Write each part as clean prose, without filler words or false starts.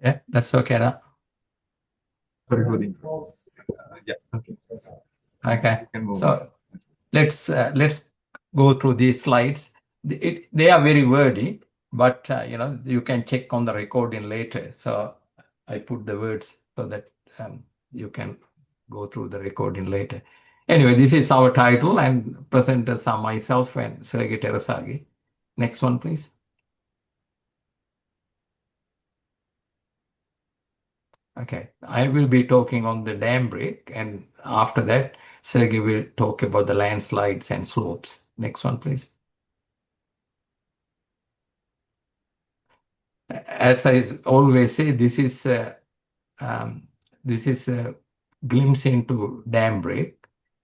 Yeah, that's okay. Very good. Yeah. Okay. Okay. You can move on. So let's go through these slides. They are very wordy, but you can check on the recording later. So I put the words so that you can go through the recording later. Anyway, this is our title, and presenters are myself and Sergei Terasagi. Next one, please. Okay, I will be talking on the dam break, and after that, Sergey will talk about the landslides and slopes. Next one, please. As I always say, this is a glimpse into dam break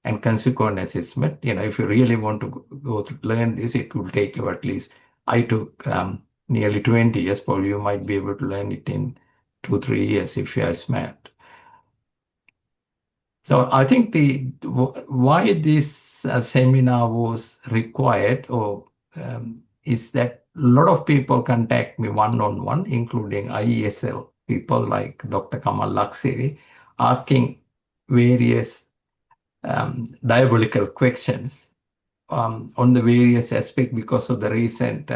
and consequent assessment. If you really want to go to learn this, it will take you at least. I took nearly 20 years. Probably you might be able to learn it in 2-3 years if you are smart. So I think why this seminar was required is that a lot of people contact me one-on-one, including IESL people like Dr. Kamal Laksiri, asking various diabolical questions on the various aspects because of the recent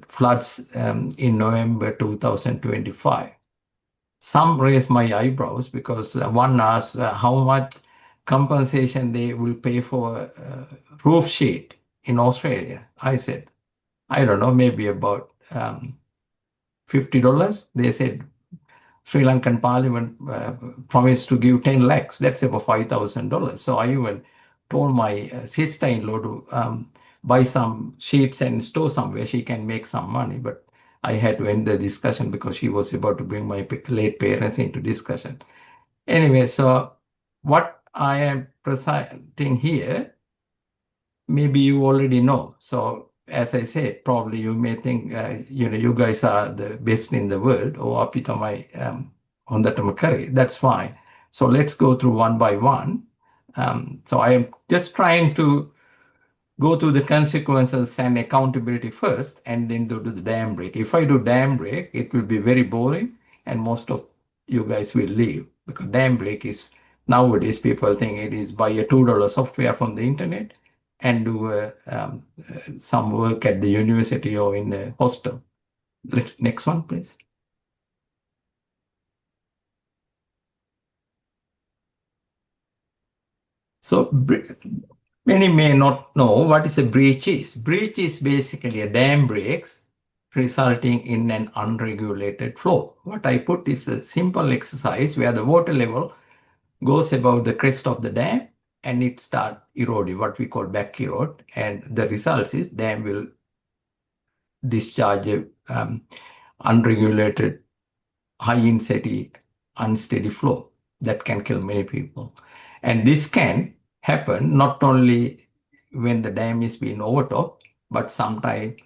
floods in November 2025. Some raise my eyebrows because one asked how much compensation they will pay for roof sheet in Australia. I said, I don't know, maybe about $50. They said Sri Lankan Parliament promised to give 10 lakhs. That's about $5,000. So I even told my sister-in-law to buy some sheets and store somewhere. She can make some money. But I had to end the discussion because she was about to bring my late parents into discussion. Anyway, so what I am presenting here, maybe you already know. So as I said, probably you may think, you guys are the best in the world, or apitamai on that that's fine. So let's go through one by one. So I am just trying to go through the consequences and accountability first, and then do the dam break. If I do dam break, it will be very boring, and most of you guys will leave because dam break is nowadays people think it is buy a $2 software from the internet and do some work at the university or in a hostel. Next one, please. So many may not know what is a breach is. Breach is basically a dam breaks resulting in an unregulated flow. What I put is a simple exercise where the water level goes above the crest of the dam and it starts eroding, what we call back erode. And the result is dam will discharge a unregulated, high intensity, unsteady flow that can kill many people. And this can happen not only when the dam is being overtopped, but sometimes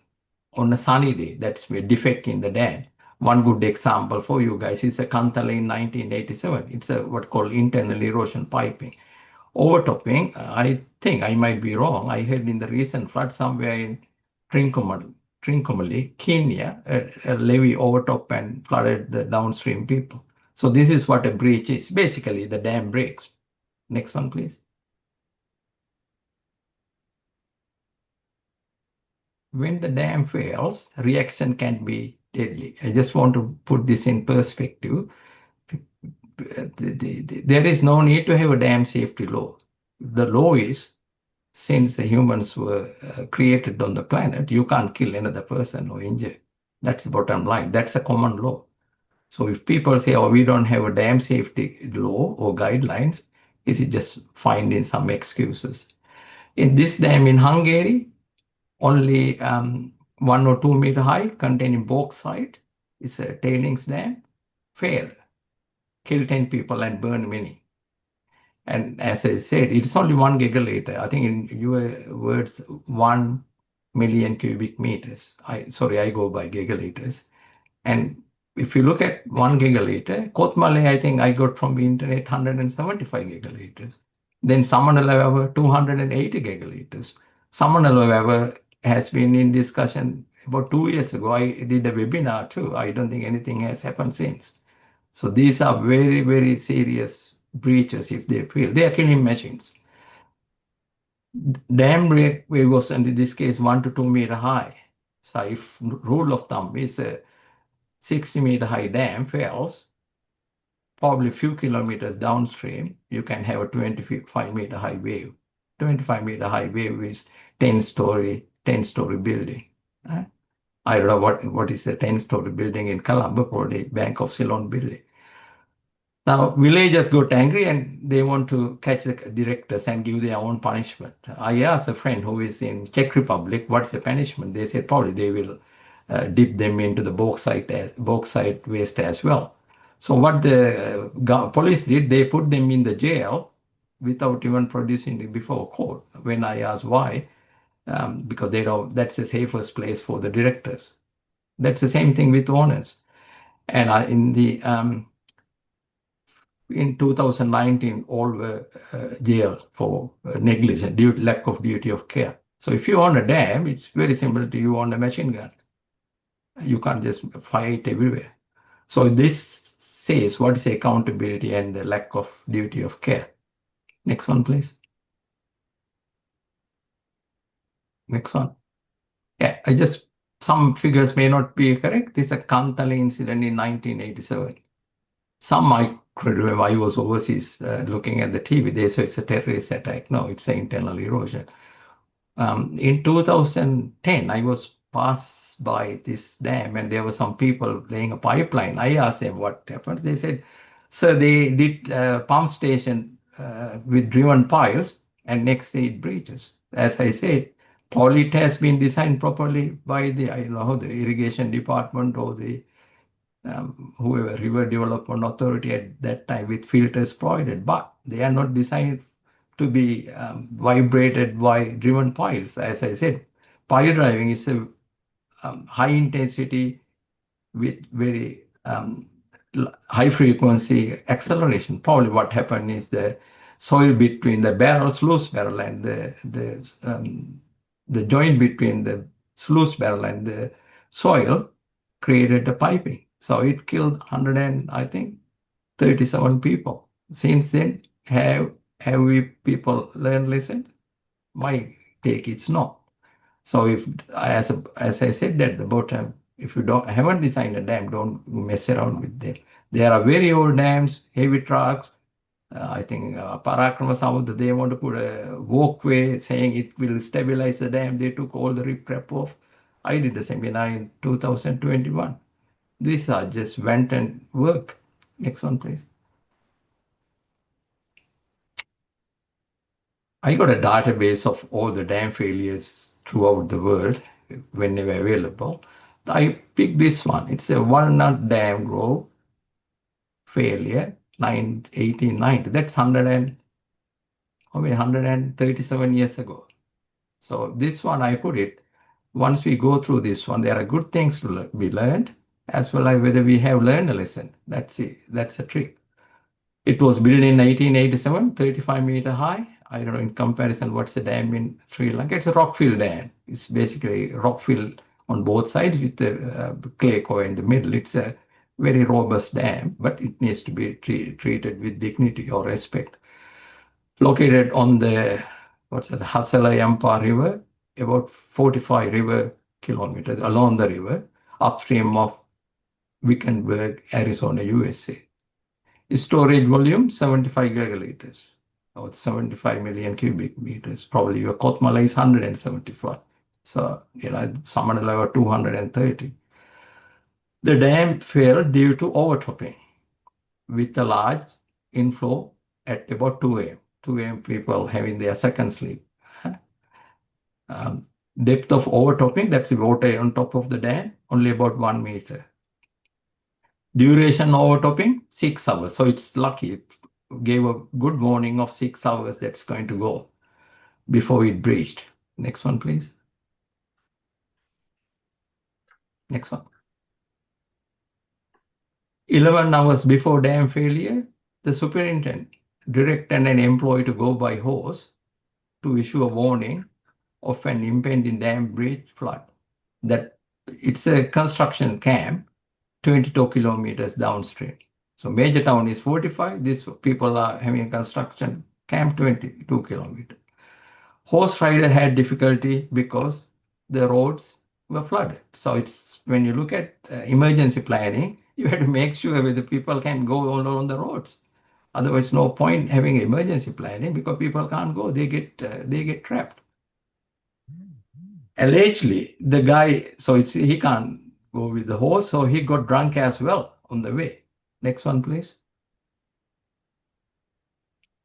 on a sunny day. That's a defect in the dam. One good example for you guys is a Kanthala in 1987. It's a what called internal erosion piping. Overtopping, I think I might be wrong. I heard in the recent flood somewhere in Trincomalee, Kenya, a levee overtop and flooded the downstream people. So this is what a breach is. Basically, the dam breaks. Next one, please. When the dam fails, reaction can be deadly. I just want to put this in perspective. There is no need to have a dam safety law. The law is, since the humans were created on the planet, you can't kill another person or injure. That's the bottom line. That's a common law. So if people say, oh, we don't have a dam safety law or guidelines, is it just finding some excuses? In this dam in Hungary, only 1 or 2 meter high, containing bauxite, is a tailings dam, failed, killed 10 people and burned many. And as I said, it's only 1 gigaliter. I think in your words, 1 million cubic meters. I go by gigaliters. And if you look at 1 gigaliter, Kotmale, I think I got from the internet 175 gigaliters. Then Samanalawa, 280 gigaliters. Samanalawa has been in discussion about 2 years ago, I did a webinar too. I don't think anything has happened since. So these are very, very serious breaches if they fail. They are killing machines. Dam breakaway was in this case 1 to 2 meter high. So if rule of thumb is a 60-meter high dam fails, probably a few kilometers downstream, you can have a 25-meter high wave. 25-meter high wave is 10-story building. I don't know what is a 10-story building in Colombo, probably Bank of Ceylon building. Now, villagers got angry and they want to catch the directors and give their own punishment. I asked a friend who is in Czech Republic, what's the punishment? They said probably they will dip them into the bauxite waste as well. So what the police did, they put them in the jail without even producing it before court. When I asked why, because they don't, that's the safest place for the directors. That's the same thing with owners. And in 2019, all were jailed for negligence, lack of duty of care. So if you own a dam, it's very similar to you own a machine gun. You can't just fire it everywhere. So this says what is accountability and the lack of duty of care. Next one, please. Next one. Yeah, some figures may not be correct. This is a Kantali incident in 1987. Some I could remember, I was overseas looking at the TV. They say it's a terrorist attack. No, it's an internal erosion. In 2010, I was passed by this dam and there were some people laying a pipeline. I asked them what happened. They said, sir, they did a pump station with driven piles and next day it breaches. As I said, probably it has been designed properly by the irrigation department or the whoever, River Development Authority at that time with filters provided, but they are not designed to be vibrated by driven piles. As I said, pile driving is a high intensity with very high frequency acceleration. Probably what happened is the soil between the barrels, sluice barrel, and the joint between the sluice barrel and the soil created a piping. So it killed 100 and I think 37 people. Since then, have we people learned lesson? My take is no. So if, as I said at the bottom, if you haven't designed a dam, don't mess around with them. There are very old dams, heavy trucks. I think Parakrama Samudra, they want to put a walkway saying it will stabilize the dam. They took all the riprap off. I did the seminar in 2021. These are just went and work. Next one, please. I got a database of all the dam failures throughout the world whenever available. I picked this one. It's a Walnut Dam Grove failure, 1890. That's 137 years ago. So this one, I put it, once we go through this one, there are good things to be learned, as well as whether we have learned a lesson. That's it. That's a trick. It was built in 1987, 35-meter high. I don't know, in comparison, what's the dam in Sri Lanka? It's a rockfill dam. It's basically rockfill on both sides with the clay core in the middle. It's a very robust dam, but it needs to be treated with dignity or respect. Located on the, Hasala Yampa River, about 45 river kilometers along the river, upstream of Wickenburg, Arizona, USA. Storage volume, 75 gigaliters, or 75 million cubic meters. Probably your Kotmala is 175. So, Samanala 230. The dam failed due to overtopping with a large inflow at about 2 a.m. 2 a.m. people having their second sleep. Depth of overtopping, that's the water on top of the dam, only about 1 meter. Duration overtopping, 6 hours. So it's lucky. It gave a good warning of 6 hours that's going to go before it breached. Next one, please. Next one. 11 hours before dam failure, the superintendent directed an employee to go by horse to issue a warning of an impending dam breach flood. That it's a construction camp 22 kilometers downstream. So major town is 45. These people are having a construction camp 22 kilometers. Horse rider had difficulty because the roads were flooded. So it's when you look at emergency planning, you have to make sure that the people can go on the roads. Otherwise, no point having emergency planning because people can't go. They get trapped. Allegedly, the guy, so he can't go with the horse, so he got drunk as well on the way. Next one, please.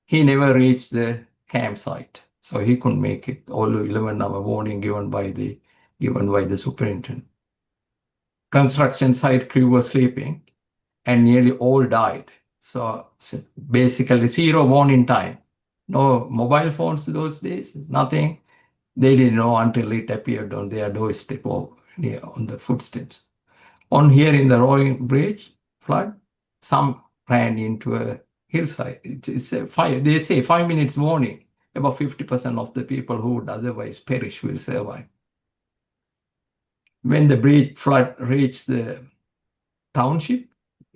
He never reached the campsite, so he couldn't make it. Although 11-hour warning given by the superintendent. Construction site crew was sleeping, and nearly all died. So basically, zero warning time. No mobile phones those days. Nothing. They didn't know until it appeared on their doorstep or on the footsteps. On here in the Roaring Bridge flood, some ran into a hillside. It's a fire. They say 5 minutes warning. About 50% of the people who would otherwise perish will survive. When the bridge flood reached the township,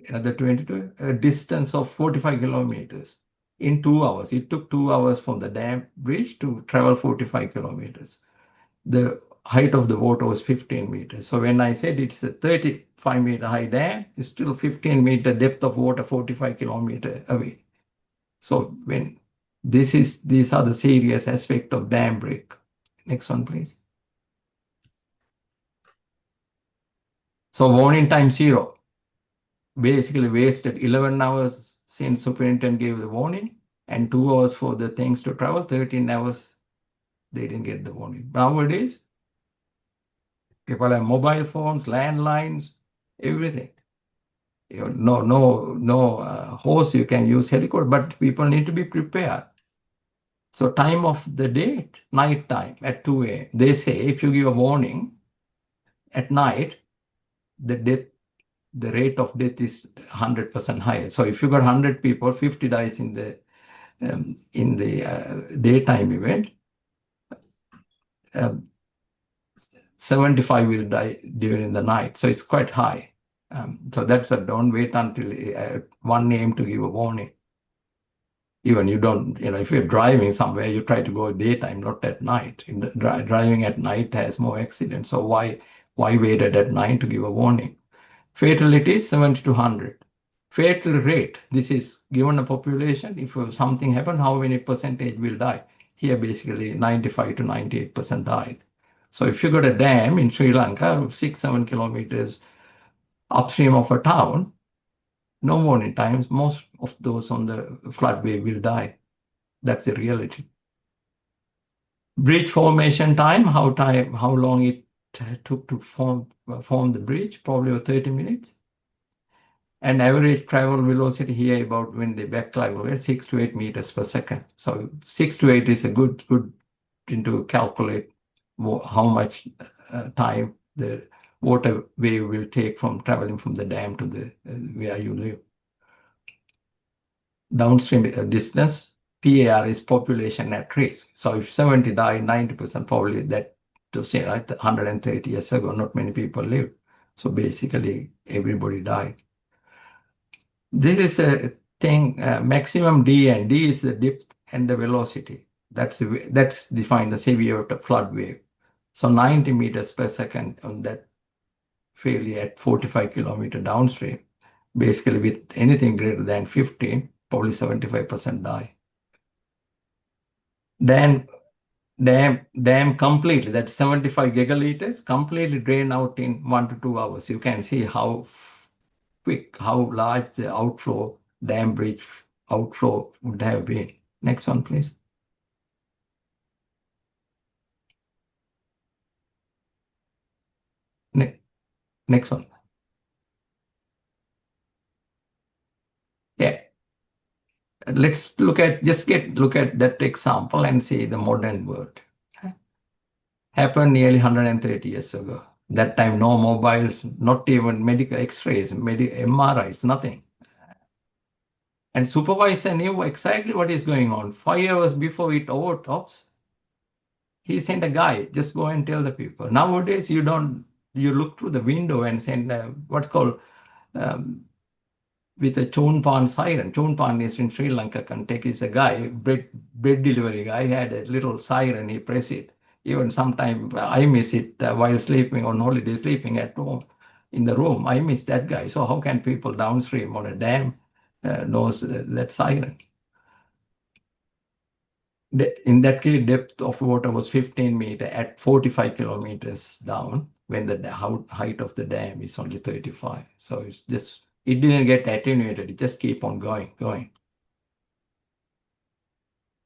the 22, a distance of 45 kilometers in 2 hours. It took 2 hours from the dam bridge to travel 45 kilometers. The height of the water was 15 meters. So when I said it's a 35-meter high dam, it's still 15-meter depth of water 45 kilometers away. So when these are the serious aspect of dam break. Next one, please. So warning time 0. Basically wasted 11 hours since superintendent gave the warning and 2 hours for the things to travel, 13 hours they didn't get the warning. Nowadays, people have mobile phones, landlines, everything. No horse, you can use helicopter, but people need to be prepared. So time of the day, night time at 2 a.m. They say if you give a warning at night, the rate of death is 100% higher. So if you got 100 people, 50 dies in the daytime event. 75 will die during the night. So it's quite high. So that's why don't wait until 1 a.m. to give a warning. Even you don't, if you're driving somewhere, you try to go daytime, not at night. Driving at night has more accidents. So why wait at night to give a warning? Fatalities 70 to 100. Fatal rate, this is given a population, if something happened, how many percentage will die? Here basically 95 to 98% died. So if you got a dam in Sri Lanka, 6-7 kilometers upstream of a town, no warning times, most of those on the floodway will die. That's the reality. Bridge formation time, how long it took to form the bridge, probably about 30 minutes. And average travel velocity here about when they backclimb 6 to 8 meters per second. So 6 to 8 is a good to calculate how much time the water wave will take from traveling from the dam to the where you live. Downstream distance, PAR is population at risk. So if 70 die, 90% probably that to say, right, 130 years ago, not many people lived. So basically everybody died. This is a thing, maximum D, and D is the depth and the velocity. That's defined the severity of flood wave. So 90 meters per second on that failure at 45 kilometer downstream. Basically with anything greater than 15, probably 75% die. Dam completely, that's 75 gigaliters, completely drain out in 1 to 2 hours. You can see how quick, how large the outflow, dam bridge outflow would have been. Next one, please. Next one. Yeah. Let's look at that example and see the modern world. Happened nearly 130 years ago. That time, no mobiles, not even medical x-rays, MRIs, nothing. And supervisor knew exactly what is going on. 5 hours before it overtops, he sent a guy, just go and tell the people. Nowadays, you don't you look through the window and send what's called um, with a chonpan siren. Chonpan is in Sri Lanka. Context is a guy, bread delivery guy, had a little siren. He press it. Even sometimes I miss it while sleeping on holiday, sleeping at home in the room. I miss that guy. So how can people downstream on a dam knows that siren? In that case, depth of water was 15 meters at 45 kilometers down when the height of the dam is only 35. So it's just, it didn't get attenuated. It just keep on going.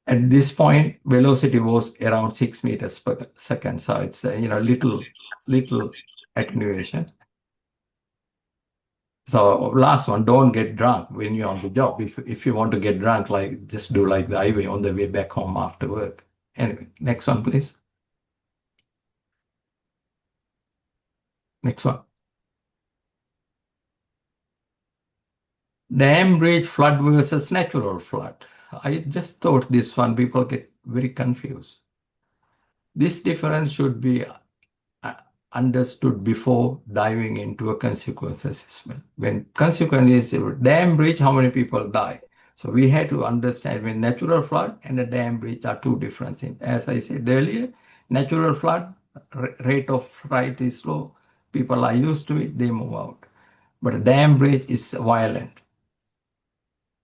At this point, velocity was around 6 meters per second. So it's, little attenuation. So last one, don't get drunk when you're on the job. If you want to get drunk, like just do like the highway on the way back home after work. Anyway, next one, please. Next one. Dam breach flood versus natural flood. I just thought this one, people get very confused. This difference should be understood before diving into a consequence assessment. When consequence is a dam breach, how many people die? So we had to understand when natural flood and a dam breach are two different things. As I said earlier, natural flood rate of rise is low. People are used to it, they move out. But a dam breach is violent.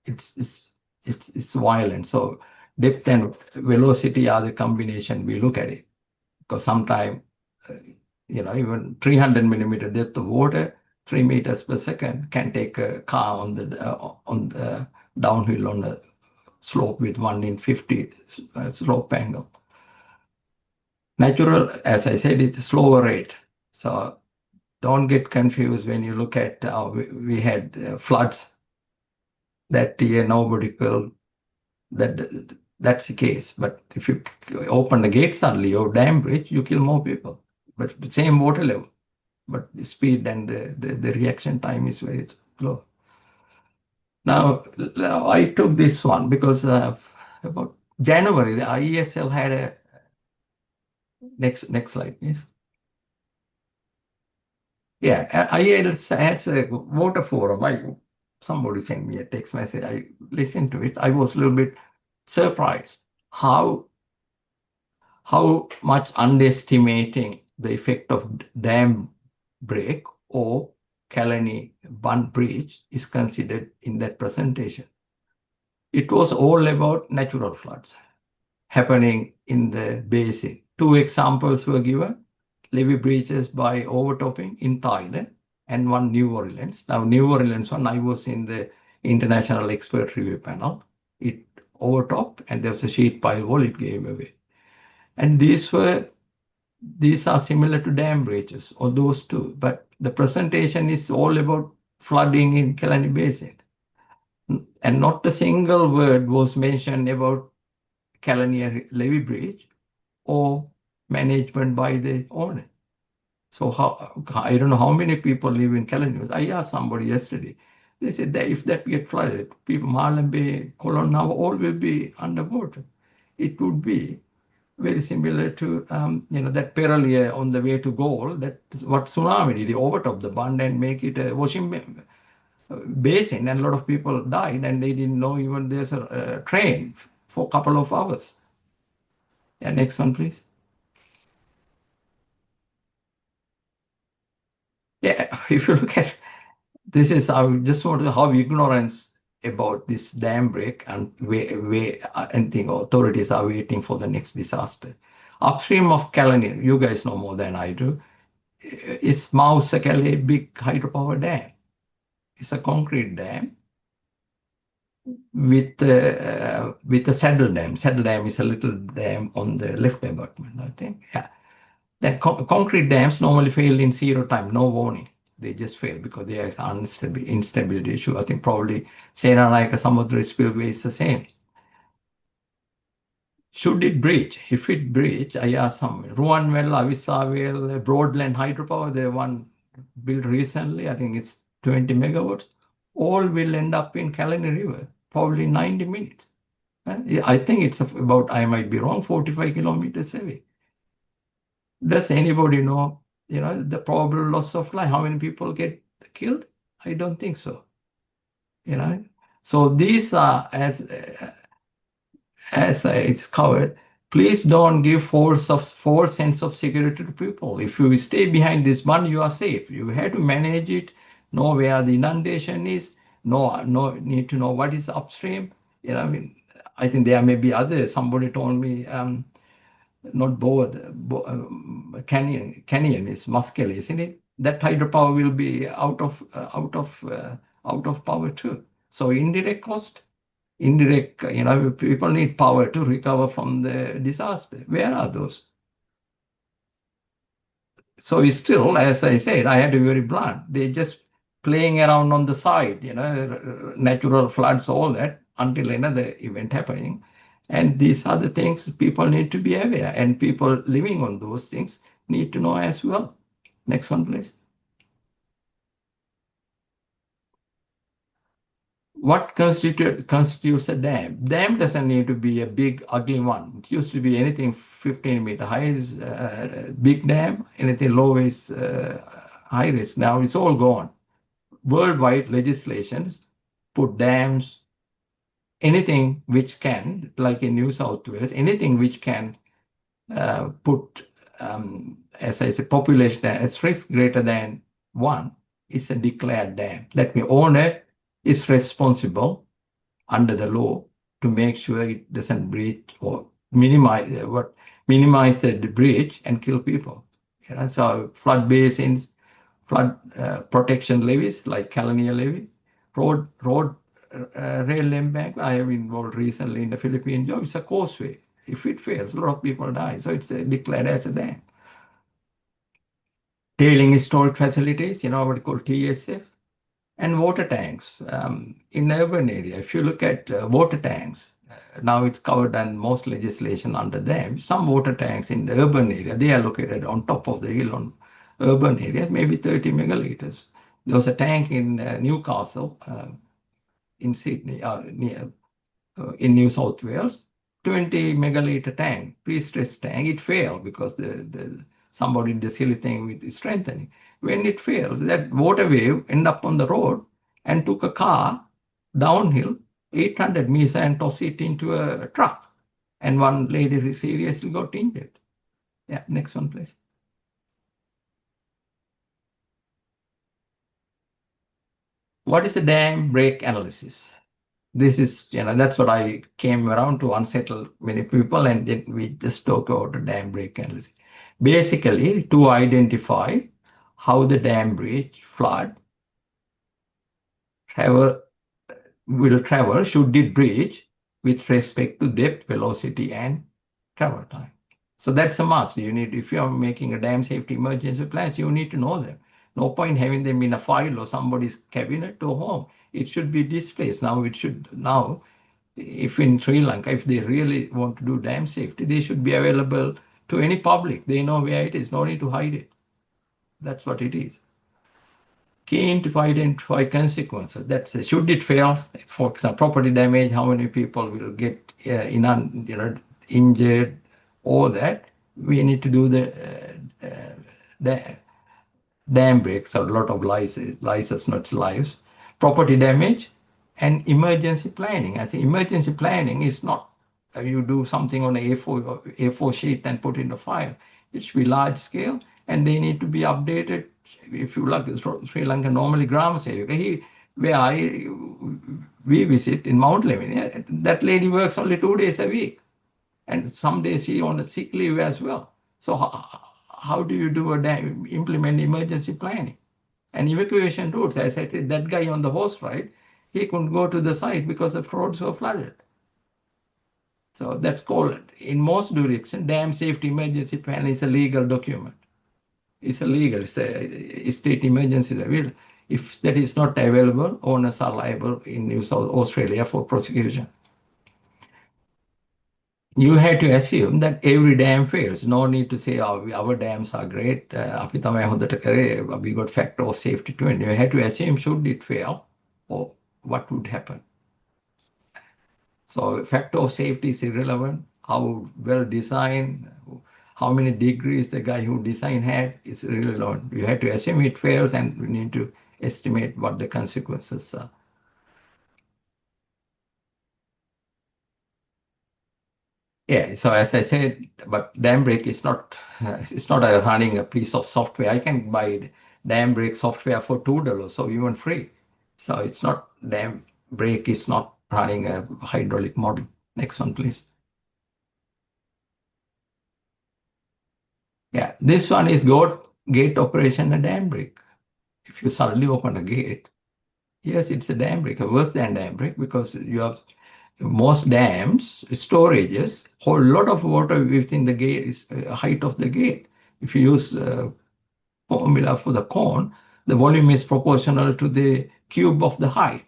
It's violent. So depth and velocity are the combination we look at it. Because sometimes, even 300 millimeter depth of water, 3 meters per second can take a car on the downhill on the slope with 1 in 50 slope angle. Natural, as I said, it's slower rate. So don't get confused when you look at we had floods that year, nobody killed. That's the case. But if you open the gate suddenly or dam breach, you kill more people. But the same water level, but the speed and the reaction time is very low. Now I took this one because about January, the IESL had a next slide, please. Yeah, IESL has a water forum. Somebody sent me a text message. I listened to it. I was a little bit surprised how much underestimating the effect of dam break or Kalani Bund breach is considered in that presentation. It was all about natural floods happening in the basin. 2 examples were given, levee breaches by overtopping in Thailand and one New Orleans. Now, New Orleans one, I was in the international expert review panel. It overtopped and there was a sheet pile wall, it gave away. And these are similar to dam breaches or those two, but the presentation is all about flooding in Kalani Basin. And not a single word was mentioned about Kalani levee breach or management by the owner. So I don't know how many people live in Kalani. I asked somebody yesterday. They said that if that get flooded, people, Marlon Bay, Colon now all will be underwater. It would be very similar to that Peralier on the way to Galle. That's what tsunami did. They overtop the bund and make it a washing basin, and a lot of people died, and they didn't know even there's a train for a couple of hours. Yeah, next one, please. Yeah, if you look at this, I just want to how ignorance about this dam break and and think authorities are waiting for the next disaster. Upstream of Kalani, you guys know more than I do, is Mau Sekele big hydropower dam. It's a concrete dam with a saddle dam. Saddle dam is a little dam on the left abutment, I think. Yeah. Then concrete dams normally fail in zero time, no warning. They just fail because they are instability issue. I think probably Senanayaka Samudra spillway is the same. Should it breach? If it breach, I asked some Ruanwell, Avisawel, Broadland hydropower, the one built recently, I think it's 20 megawatts, all will end up in Kalani River, probably 90 minutes. I think it's about, I might be wrong, 45 kilometers away. Does anybody know the probable loss of life. How many people get killed? I don't think so. So these are, as it's covered, please don't give false sense of security to people. If you stay behind this one, you are safe. You have to manage it, know where the inundation is, need to know what is upstream. I mean, I think there may be others. Somebody told me, not both, canyon is Muskel, isn't it? That hydropower will be out of power too. So indirect cost. People need power to recover from the disaster. Where are those? So it's still, as I said, I had to be very blunt. They're just playing around on the side, natural floods, all that, until another event happening. And these are the things people need to be aware, and people living on those things need to know as well. Next one, please. What constitutes a dam? Dam doesn't need to be a big, ugly one. It used to be anything 15-meter high is big dam, anything low is high risk. Now it's all gone. Worldwide legislations put dams, anything which can, like in New South Wales, anything which can put, as I said, population at risk greater than 1 is a declared dam. That means owner is responsible under the law to make sure it doesn't breach or minimize the breach and kill people. So flood basins, flood protection levees like Caledonia levee, road rail embankment. I have been involved recently in the Philippine job. It's a causeway. If it fails, a lot of people die. So it's declared as a dam. Tailing storage facilities, what we call TSF, and water tanks in urban area. If you look at water tanks, now it's covered and most legislation under them. Some water tanks in the urban area, they are located on top of the hill on urban areas, maybe 30 megaliters. There was a tank in Newcastle, in Sydney, in New South Wales, 20 megaliter tank, pre-stress tank. It failed because somebody did the silly thing with strengthening. When it fails, that water wave ended up on the road and took a car downhill 800 meters and tossed it into a truck. And one lady seriously got injured. Yeah, next one, please. What is a dam break analysis? This is, that's what I came around to unsettle many people, and then we just talk about the dam break analysis. Basically, to identify how the dam breach, flood, will travel should it breach with respect to depth, velocity, and travel time. So that's a must. If you're making a dam safety emergency plans, you need to know them. No point having them in a file or somebody's cabinet or home. It should be displayed. Now, if in Sri Lanka, if they really want to do dam safety, they should be available to any public. They know where it is. No need to hide it. That's what it is. Keen to identify consequences. That's it. Should it fail, for example, property damage, how many people will get injured, all that. We need to do the dam breaks, or a lot of lives, not lives. Property damage and emergency planning. I think emergency planning is not you do something on a A4 sheet and put in a file. It should be large scale, and they need to be updated. If you like, Sri Lanka normally Gram Sevaka, we visit in Mount Lemon, that lady works only 2 days a week, and some days she on a sick leave as well. So how do you implement emergency planning and evacuation routes? As I said, that guy on the horse ride, he couldn't go to the site because the roads were flooded. So that's called, in most jurisdictions, dam safety emergency plan is a legal document. It's illegal. It's a state emergency. If that is not available, owners are liable in New South Australia for prosecution. You had to assume that every dam fails. No need to say, oh, our dams are great. We got factor of safety 20. You had to assume, should it fail, or what would happen? So factor of safety is irrelevant. How well designed, how many degrees the guy who designed had is really low. You have to assume it fails, and we need to estimate what the consequences are. Yeah, so as I said, but dam break is not, it's not running a piece of software. I can buy dam break software for $2, so even free. So it's not, dam break is not running a hydraulic model. Next one, please. Yeah, this one is gate operation and dam break. If you suddenly open a gate, yes, it's a dam break, worse than dam break, because you have most dams, storages, hold a lot of water within the gate, is height of the gate. If you use formula for the cone, the volume is proportional to the cube of the height.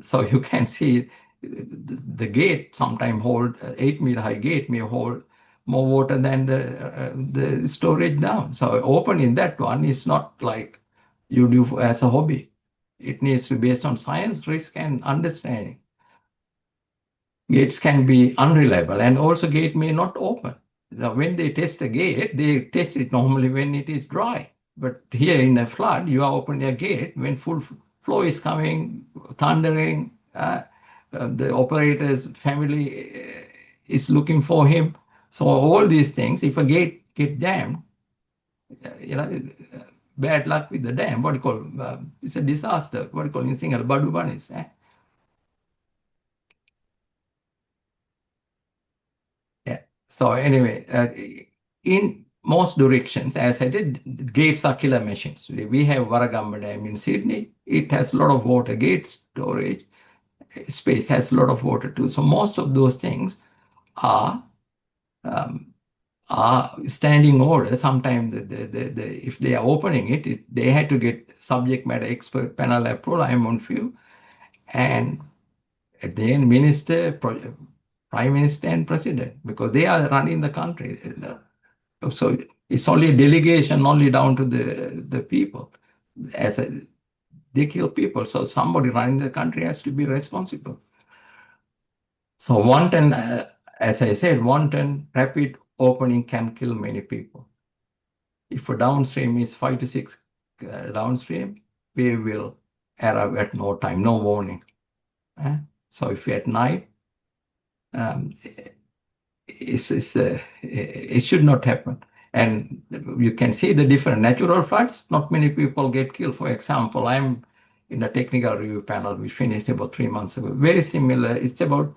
So you can see the gate sometimes hold 8-meter high gate may hold more water than the storage down. So opening that one is not like you do as a hobby. It needs to be based on science, risk, and understanding. Gates can be unreliable, and also gate may not open. Now, when they test a gate, they test it normally when it is dry. But here in a flood, you are opening a gate when full flow is coming, thundering. The operator's family is looking for him. So all these things, if a gate get jammed, you know, bad luck with the dam. What do you call? It's a disaster. What do you call in Sinhala? Badu banis. Yeah. So anyway, in most directions, as I did, gates are killer machines. We have Warragamba Dam in Sydney. It has a lot of water. Gate storage space has a lot of water too. So most of those things are standing order. Sometimes if they are opening it, they had to get subject matter expert panel approval. I'm on few. And at the end, minister, prime minister, and president, because they are running the country. So it's only a delegation, only down to the people. They kill people, so somebody running the country has to be responsible. So wanton, as I said, wanton rapid opening can kill many people. If a downstream is 5 to 6 downstream, we will arrive at no time, no warning. So if you're at night, it should not happen. And you can see the different natural floods. Not many people get killed. For example, I'm in a technical review panel we finished about 3 months ago. Very similar. It's about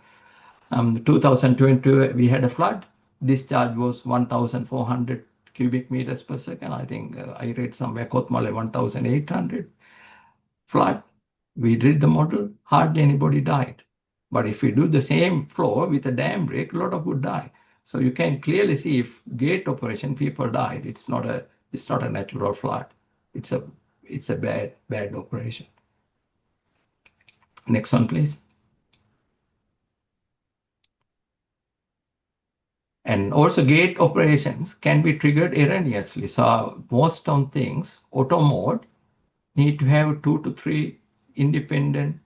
2020. We had a flood. Discharge was 1,400 cubic meters per second. I think I read somewhere Kotmale 1,800 flood. We did the model. Hardly anybody died. But if we do the same flow with a dam break, a lot of would die. So you can clearly see if gate operation people died. It's not a natural flood. It's a bad operation. Next one, please. And also gate operations can be triggered erroneously. So most of things, auto mode, need to have 2 to 3 independent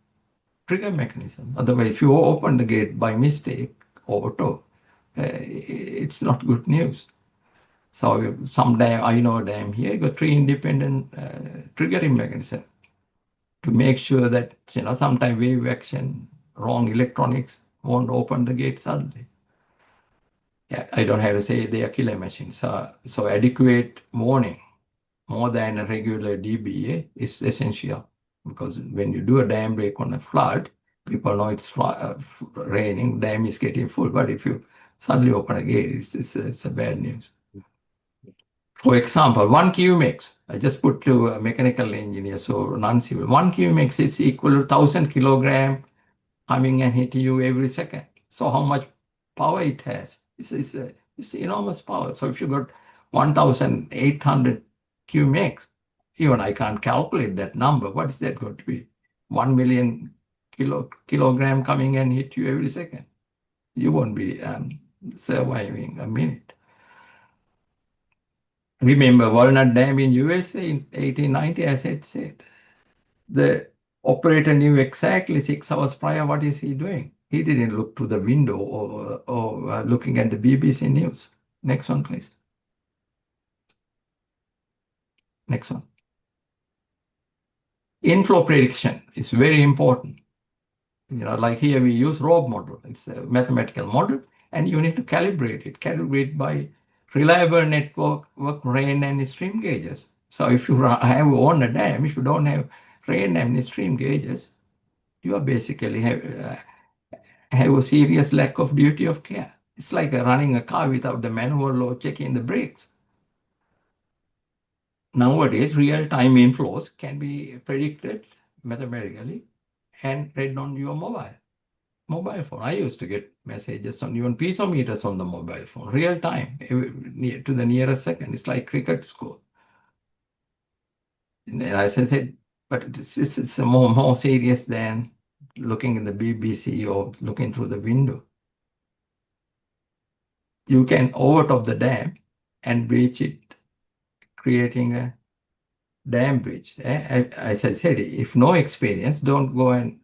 trigger mechanism. Otherwise, if you open the gate by mistake, auto, it's not good news. So some dam, I know a dam here, you got 3 independent triggering mechanism to make sure that, sometimes wave action, wrong electronics won't open the gate suddenly. Yeah, I don't have to say they are killer machines. So adequate warning, more than a regular DBA, is essential, because when you do a dam break on a flood, people know it's raining, dam is getting full. But if you suddenly open a gate, it's a bad news. For example, 1 QMX, I just put to a mechanical engineer, so non-civil. 1 QMX is equal to 1,000 kilogram coming and hitting you every second. So how much power it has? It's enormous power. So if you got 1,800 QMX, even I can't calculate that number. What is that going to be? 1 million kilogram coming and hit you every second. You won't be surviving a minute. Remember Walnut Dam in USA in 1890, as I said. The operator knew exactly 6 hours prior what is he doing. He didn't look to the window or looking at the BBC news. Next one, please. Next one. Inflow prediction is very important. Like here we use ROB model. It's a mathematical model, and you need to calibrate it. Calibrate by reliable network, rain and stream gauges. So if you have on a dam, if you don't have rain and stream gauges, you are basically have a serious lack of duty of care. It's like running a car without the manual or checking the brakes. Nowadays, real-time inflows can be predicted mathematically and read on your mobile phone. I used to get messages on even piezometers on the mobile phone, real time, to the nearest second. It's like cricket score. And as I said, but it's more serious than looking in the BBC or looking through the window. You can overtop the dam and breach it, creating a dam breach. As I said, if no experience, don't go and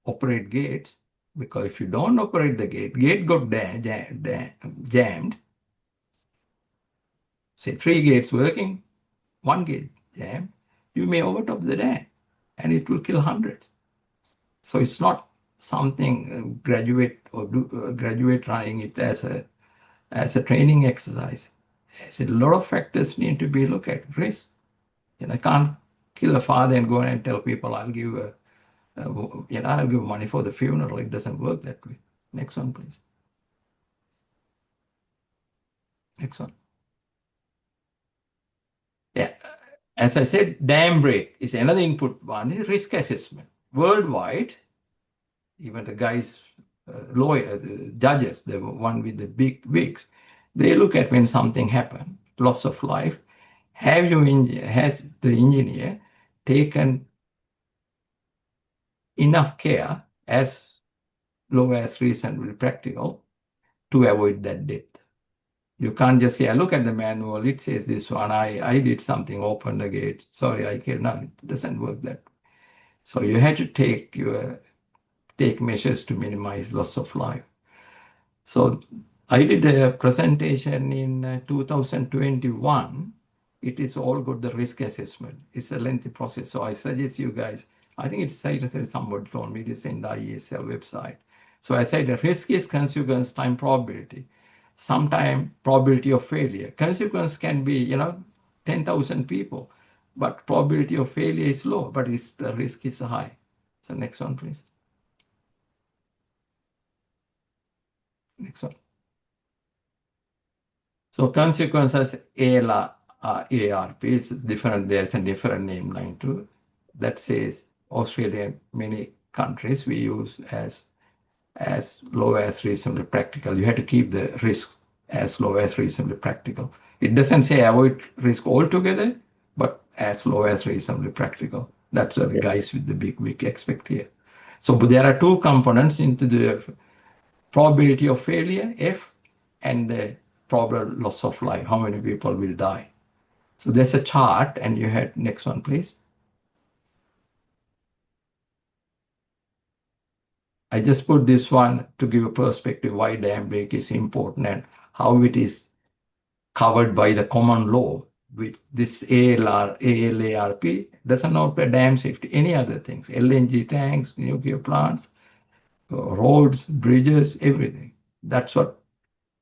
operate gates, because if you don't operate the gate got jammed. Say 3 gates working, 1 gate jammed, you may overtop the dam and it will kill hundreds. So it's not something graduate running it as a training exercise. There's a lot of factors need to be looked at. Risk. I can't kill a father and go and tell people I'll give I'll give money for the funeral. It doesn't work that way. Next one, please. Next one. Yeah. As I said, dam break is another input. One is risk assessment. Worldwide, even the guys, lawyers, judges, the one with the big wigs, they look at when something happened, loss of life. Has the engineer taken enough care, as low as reasonably practical, to avoid that death? You can't just say, I look at the manual, it says this one, I did something, open the gate. Sorry, I killed. No, it doesn't work that way. So you had to take measures to minimize loss of life. So I did a presentation in 2021. It is all got the risk assessment. It's a lengthy process. So I suggest you guys, I think it's somebody told me this in the IESL website. So I said the risk is consequence time probability. Sometime probability of failure. Consequence can be, 10,000 people, but probability of failure is low, but the risk is high. So next one, please. Next one. So consequences ARP is different. There's a different name line too. That says Australia, many countries we use as low as reasonably practical. You have to keep the risk as low as reasonably practical. It doesn't say avoid risk altogether, but as low as reasonably practical. That's what the guys with the big wig expect here. So there are 2 components into the probability of failure, F, and the probable loss of life, how many people will die. So there's a chart, and you had next one, please. I just put this one to give a perspective why dam break is important and how it is covered by the common law, which this ALARP doesn't offer dam safety, any other things, LNG tanks, nuclear plants, roads, bridges, everything. That's what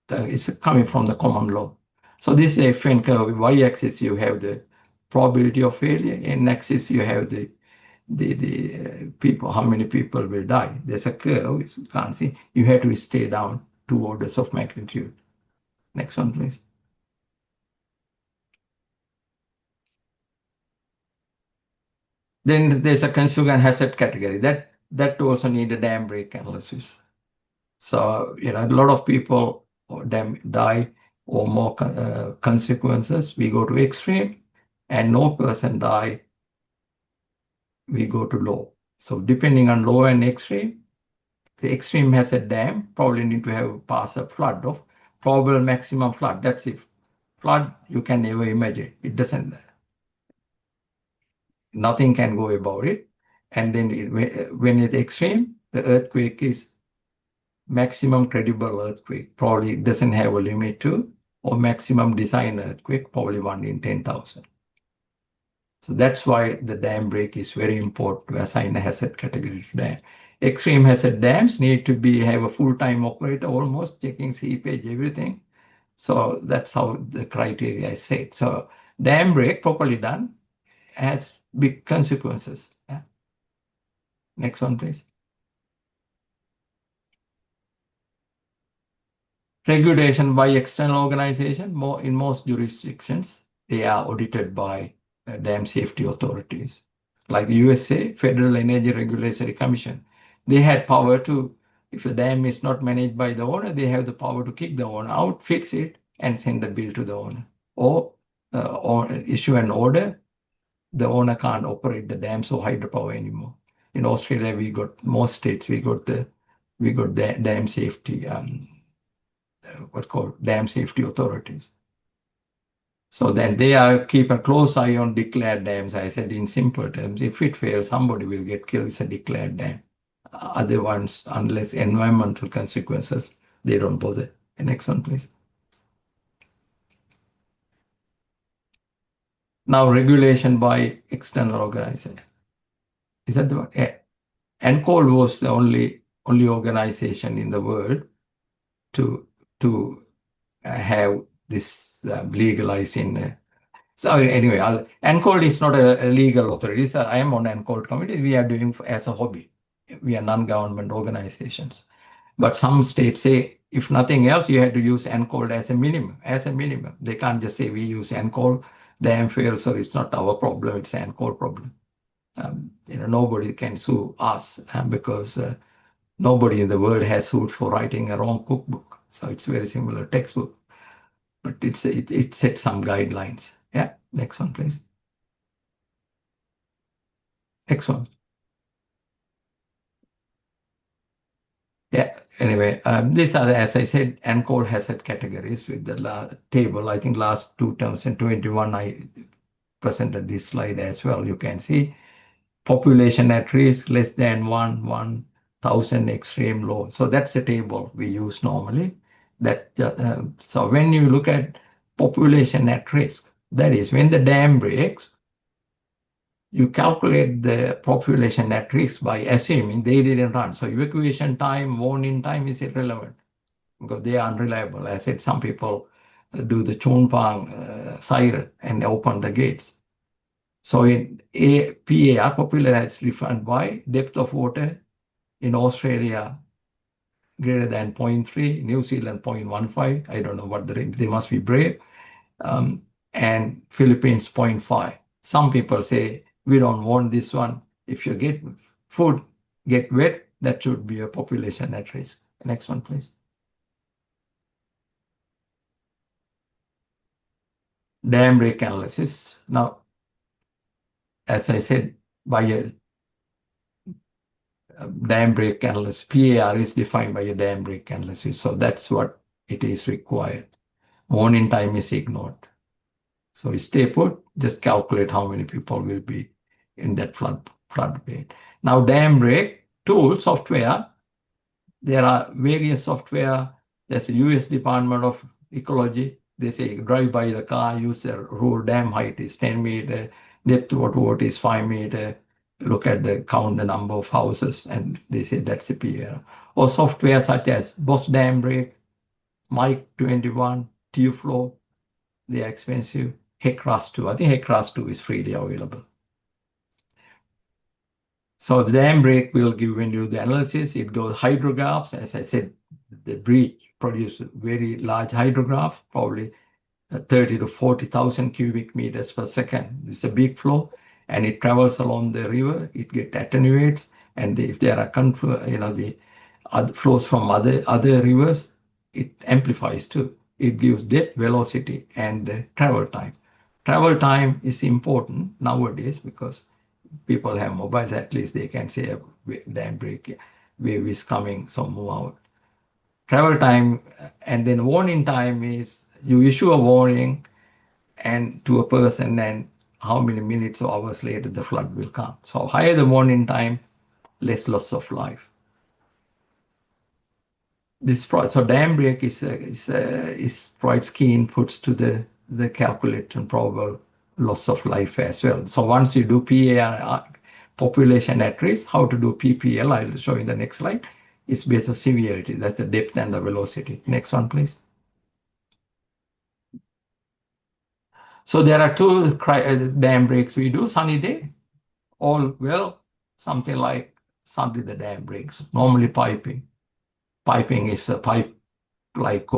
is coming from the common law. So this is a FN curve. Y-axis you have the probability of failure, and axis you have the people, how many people will die. There's a curve, you can't see. You have to stay down 2 orders of magnitude. Next one, please. Then there's a consequent hazard category. That also need a dam break analysis. So, a lot of people die or more consequences. We go to extreme, and no person die, we go to low. So depending on low and extreme, the extreme has a dam, probably need to have pass a flood of probable maximum flood. That's if flood you can never imagine. It doesn't, nothing can go about it. And then when it's extreme, the earthquake is maximum credible earthquake. Probably doesn't have a limit to, or maximum design earthquake, probably 1 in 10,000. So that's why the dam break is very important to assign a hazard category to dam. Extreme hazard dams need to have a full-time operator almost checking seepage, everything. So that's how the criteria is set. So dam break properly done has big consequences. Yeah. Next one, please. Regulation by external organization. In most jurisdictions, they are audited by dam safety authorities. Like USA, Federal Energy Regulatory Commission. They had power to, if the dam is not managed by the owner, they have the power to kick the owner out, fix it, and send the bill to the owner. Or issue an order, the owner can't operate the dams or hydropower anymore. In Australia, most states, we got the dam safety, dam safety authorities. So then they keep a close eye on declared dams. I said in simple terms, if it fails, somebody will get killed. It's a declared dam. Other ones, unless environmental consequences, they don't bother. Next one, please. Now, regulation by external organization. Is that the one? Yeah. ENCOL was the only organization in the world to have this legalized in. So anyway, ENCOL is not a legal authority. So I am on ENCOL committee. We are doing as a hobby. We are non-government organizations. But some states say, if nothing else, you have to use ENCOL as a minimum. They can't just say we use ENCOL, dam fails, so it's not our problem, it's an ENCOL problem. Nobody can sue us because nobody in the world has sued for writing a wrong cookbook. So it's very similar textbook, but it sets some guidelines. Yeah, next one, please. Next one. Yeah, anyway, these are, as I said, ENCOL hazard categories with the table. I think last 2021, I presented this slide as well. You can see population at risk, less than 1,000 extreme low. So that's the table we use normally. So when you look at population at risk, that is when the dam breaks, you calculate the population at risk by assuming they didn't run. So evacuation time, warning time is irrelevant because they are unreliable. I said some people do the Chunpang siren and open the gates. So in PAR, popular as defined by depth of water in Australia greater than 0.3, New Zealand 0.15. I don't know what they must be brave. And Philippines 0.5. Some people say we don't want this one. If you get food, get wet, that should be a population at risk. Next one, please. Dam break analysis. Now, as I said, by a dam break analysis, PAR is defined by a dam break analysis. So that's what it is required. Warning time is ignored. So stay put, just calculate how many people will be in that flood bed. Now, dam break tool software, there are various software. There's a US Department of Ecology. They say drive by the car, use the rule, dam height is 10 meter, depth of water is 5 meter. Look at count the number of houses, and they say that's a PAR. Or software such as Boss Dam Break, Mike 21, T-Flow, they are expensive. HECRAS 2, I think HECRAS 2 is freely available. So the dam break will give, when you do the analysis, it goes hydrographs. As I said, the breach produces very large hydrograph, probably 30 to 40,000 cubic meters per second. It's a big flow, and it travels along the river. It attenuates, and if there are the other flows from other rivers, it amplifies too. It gives depth, velocity, and the travel time. Travel time is important nowadays because people have mobiles. At least they can say a dam break wave is coming, so move out. Travel time, and then warning time is you issue a warning and to a person, and how many minutes or hours later the flood will come. So higher the warning time, less loss of life. So dam break provides key inputs to the calculation probable loss of life as well. So once you do PAR, population at risk, how to do PPL, I'll show you in the next slide. It's based on severity, that's the depth and the velocity. Next one, please. So there are two dam breaks we do. Sunny day, all well, something like suddenly the dam breaks. Normally piping. Piping is a pipe like,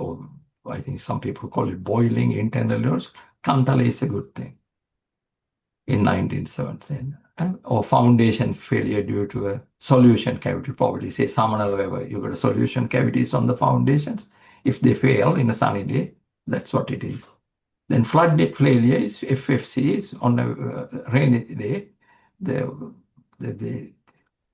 I think some people call it boiling internally. Kantala is a good thing in 1917. Or foundation failure due to a solution cavity. Probably say Samanal Weber, you got a solution cavities on the foundations. If they fail in a sunny day, that's what it is. Then flood failure is FFC on a rainy day.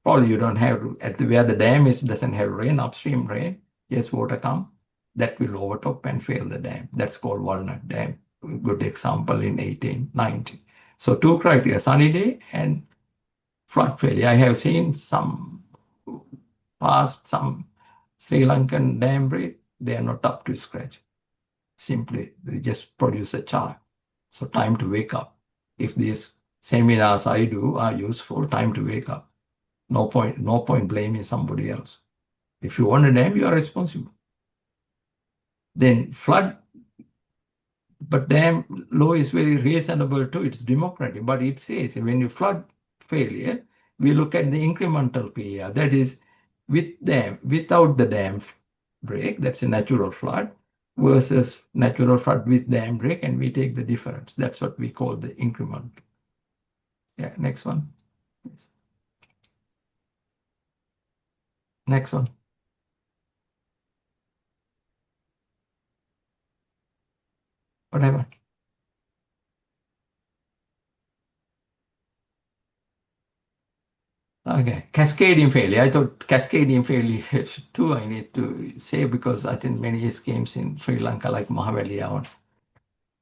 Probably you don't have where the dam is doesn't have rain, upstream rain. Yes, water come, that will overtop and fail the dam. That's called Walnut Dam. Good example in 1890. So two criteria, sunny day and flood failure. I have seen some Sri Lankan dam break, they are not up to scratch. Simply, they just produce a chart. So time to wake up. If these seminars I do are useful, time to wake up. No point blaming somebody else. If you want a dam, you are responsible. Then flood, but dam law is very reasonable too. It's democratic, but it says when you flood failure, we look at the incremental PAR. That is, without the dam break, that's a natural flood, versus natural flood with dam break, and we take the difference. That's what we call the increment. Yeah, next one. Yes. Next one. Whatever. Okay, cascading failure. I thought cascading failure too I need to say, because I think many schemes in Sri Lanka like Mahaveli are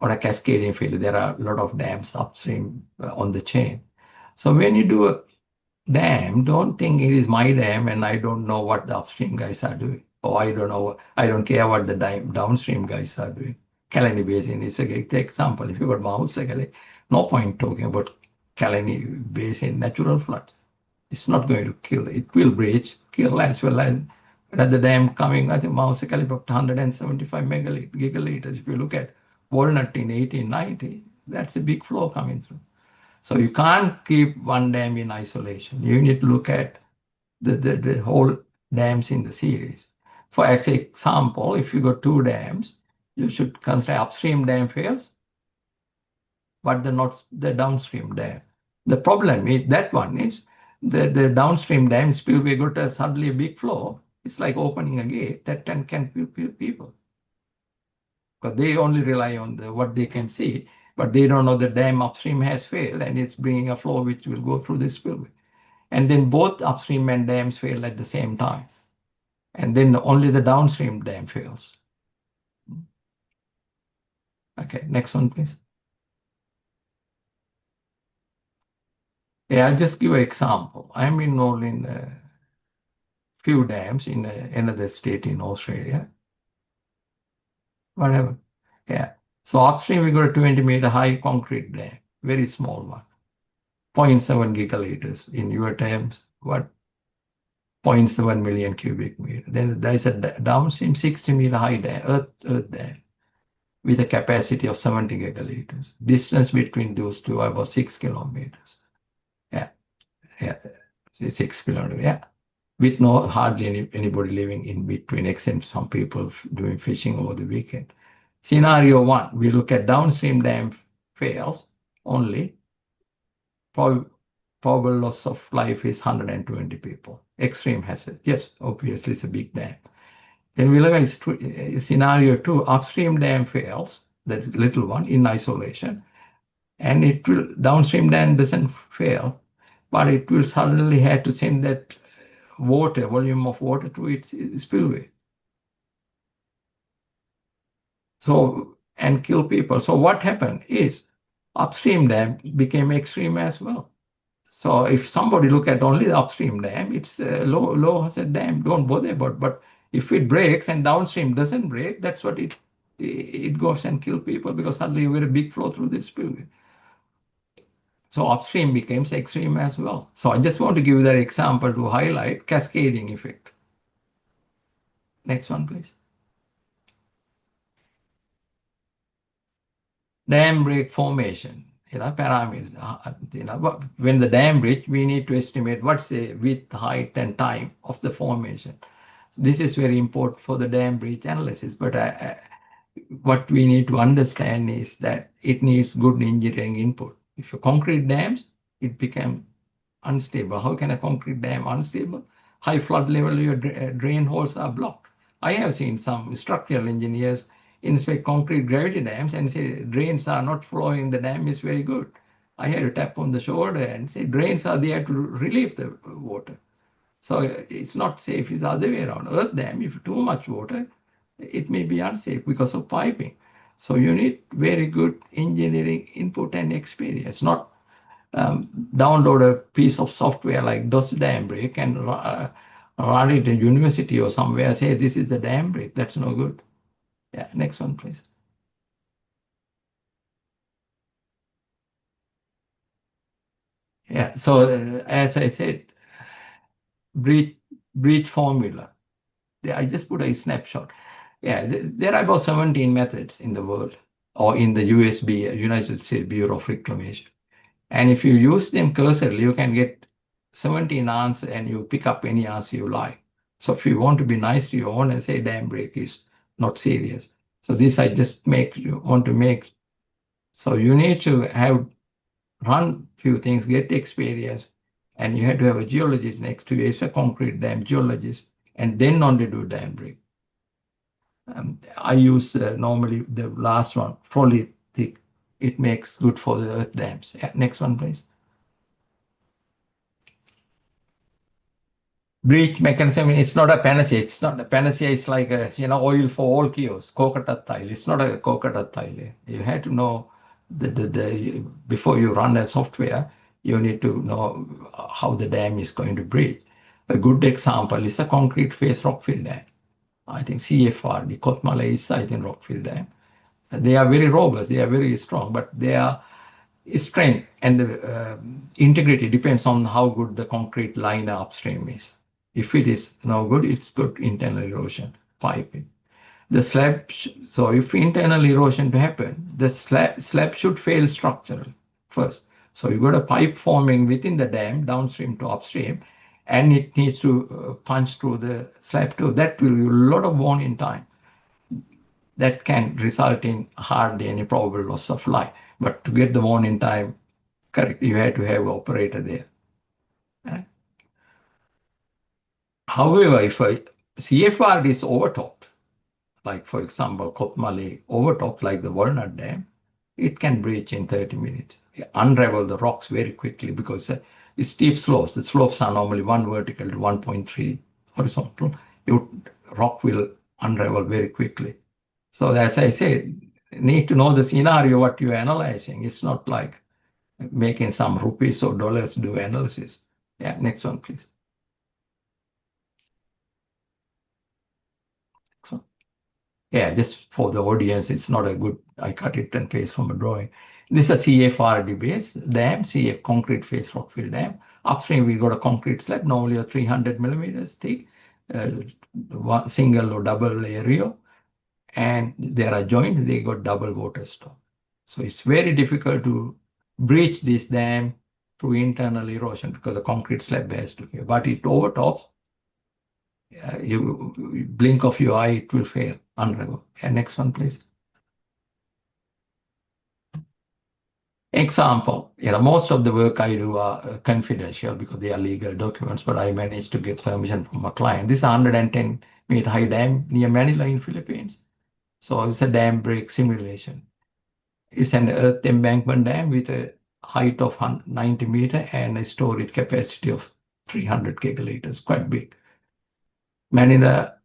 on a cascading failure. There are a lot of dams upstream on the chain. So when you do a dam, don't think it is my dam and I don't know what the upstream guys are doing. Or I don't care what the downstream guys are doing. Kalani Basin is a great example. If you got Mahusagale, no point talking about Kalani Basin natural floods. It's not going to kill. It will breach, kill, as well as another dam coming. I think Mahusagale about 175 gigaliters. If you look at Walnut in 1890, that's a big flow coming through. So you can't keep one dam in isolation. You need to look at the whole dams in the series. For example, if you got two dams, you should consider upstream dam fails, but not the downstream dam. The problem is that one is the downstream dam spillway got suddenly a big flow. It's like opening a gate that can kill people. Because they only rely on what they can see, but they don't know the dam upstream has failed and it's bringing a flow which will go through the spillway. And then both upstream and dams fail at the same time. And then only the downstream dam fails. Okay, next one, please. Yeah, I'll just give an example. I'm involved in a few dams in another state in Australia. Whatever. Yeah. So upstream, we got a 20-meter high concrete dam, very small one, 0.7 gigaliters in your terms, what? 0.7 million cubic meter. Then there's a downstream 60-meter high dam, earth dam, with a capacity of 70 gigaliters. Distance between those two are about 6 kilometers. Yeah, 6 kilometers, yeah. With hardly anybody living in between, except some people doing fishing over the weekend. Scenario one, we look at downstream dam fails only. Probable loss of life is 120 people. Extreme hazard. Yes, obviously it's a big dam. Then we look at scenario two, upstream dam fails, that's little one in isolation, and downstream dam doesn't fail, but it will suddenly have to send that volume of water to its spillway. So, and kill people. So what happened is upstream dam became extreme as well. So if somebody look at only the upstream dam, it's a low hazard dam, don't bother about, but If it breaks and downstream doesn't break, that's what it goes and kill people because suddenly you get a big flow through this spillway. So upstream becomes extreme as well. So I just want to give that example to highlight cascading effect. Next one, please. Dam break formation, parameter. When the dam break, we need to estimate what's the width, height, and time of the formation. This is very important for the dam breach analysis. But what we need to understand is that it needs good engineering input. If you concrete dams, it becomes unstable. How can a concrete dam unstable? High flood level, your drain holes are blocked. I have seen some structural engineers inspect concrete gravity dams and say drains are not flowing, the dam is very good. I had to tap on the shoulder and say drains are there to relieve the water. So it's not safe. It's the other way around. Earth dam, if too much water, it may be unsafe because of piping. So you need very good engineering input and experience, not download a piece of software like DOS dam break and run it in university or somewhere, say this is the dam break. That's no good. Yeah, next one, please. Yeah, so as I said, breach formula. I just put a snapshot. Yeah, there are about 17 methods in the world or in the USB, United States Bureau of Reclamation. And if you use them cursorily, you can get 17 answers and you pick up any answer you like. So if you want to be nice to your owner, say dam break is not serious. So this I just want to make. So you need to have run few things, get experience, and you have to have a geologist next to you. It's a concrete dam geologist, and then only do dam break. I use normally the last one, fully thick. It makes good for the earth dams. Yeah, next one, please. Breach mechanism, it's not a panacea. It's not a panacea. It's like a, oil for all cures, coconut tile. It's not a coconut tile. You have to know before you run a software, you need to know how the dam is going to breach. A good example is a concrete face rockfill dam. I think CFRD, Kotmale is, I think, rockfill dam. They are very robust. They are very strong, but their strength and the integrity depends on how good the concrete line upstream is. If it is no good, it's good internal erosion piping. The slab, so if internal erosion to happen, the slab should fail structurally first. So you got a pipe forming within the dam downstream to upstream, and it needs to punch through the slab too. That will be a lot of worn in time. That can result in hardly any probable loss of life. But to get the worn in time correct, you have to have an operator there. However, if a CFRD is overtopped, like for example, Kotmale overtopped like the Walnut Dam, it can breach in 30 minutes. Unravel the rocks very quickly because it's steep slopes. The slopes are normally 1 vertical to 1.3 horizontal. Rock will unravel very quickly. So as I said, need to know the scenario what you're analyzing. It's not like making some rupees or dollars do analysis. Yeah, next one, please. So, yeah, just for the audience, it's not a good, I cut it and paste from a drawing. This is a CFRD base dam, CF concrete face rockfill dam. Upstream, we got a concrete slab, normally a 300 millimeters thick, one single or double area. And there are joints, they got double water stop. So it's very difficult to breach this dam through internal erosion because the concrete slab has to be. But it overtops, you blink of your eye, it will fail, unravel. And next one, please. Example, most of the work I do are confidential because they are legal documents, but I managed to get permission from a client. This is a 110-meter high dam near Manila in Philippines. So it's a dam break simulation. It's an earth embankment dam with a height of 90 meters and a storage capacity of 300 gigaliters, quite big. Manila,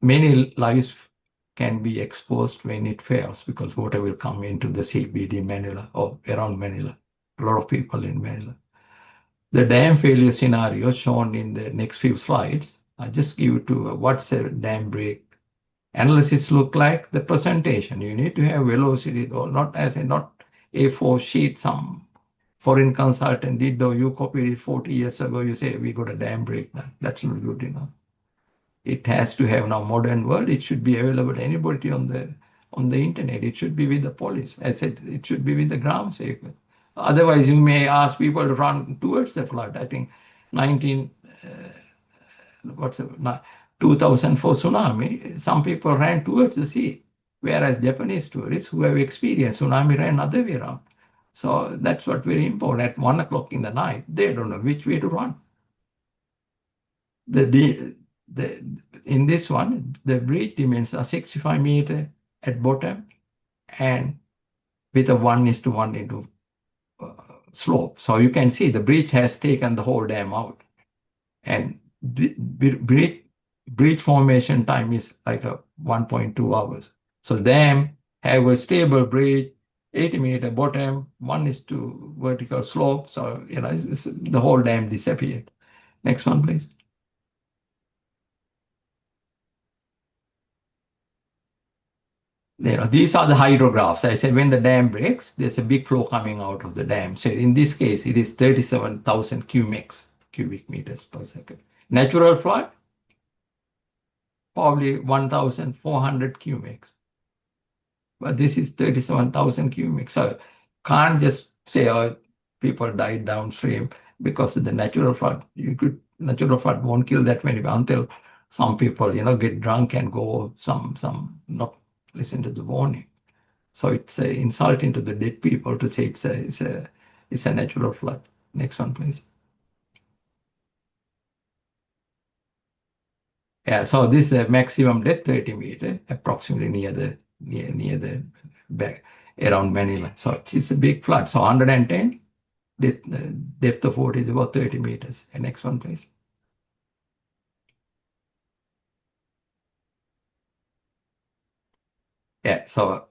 many lives can be exposed when it fails because water will come into the CBD Manila or around Manila. A lot of people in Manila. The dam failure scenario shown in the next few slides I just give it to what's a dam break analysis look like. The presentation, you need to have velocity, or not as a not A4 sheet, some foreign consultant did, or you copied it 40 years ago, you say, we got a dam break now. That's not good enough. It has to have now modern world. It should be available to anybody on the internet. It should be with the police. I said it should be with the ground vehicle. Otherwise, you may ask people to run towards the flood. I think 19 what's it, 2004 tsunami, some people ran towards the sea, whereas Japanese tourists who have experienced tsunami ran other way around. So that's what very important. At 1 o'clock in the night, they don't know which way to run. In this one, the bridge dimensions are 65 meters at bottom and with a 1:1 into slope. So you can see the bridge has taken the whole dam out. And bridge formation time is like a 1.2 hours. So dam have a stable bridge, 80-meter bottom, 1:2 vertical slope. So, the whole dam disappeared. Next one, please. These are the hydrographs. I said when the dam breaks, there's a big flow coming out of the dam. So in this case, it is 37,000 cubic meters per second. Natural flood, probably 1,400 cubics. But this is 37,000 cubics. So can't just say, oh, people died downstream because of the natural flood. Natural flood won't kill that many until some people, get drunk and go, some not listen to the warning. So it's an insult into the dead people to say it's a natural flood. Next one, please. Yeah, so this is a maximum depth 30 meters, approximately near the back around Manila. So it's a big flood. So 110, the depth of water is about 30 meters. And next one, please. Yeah, so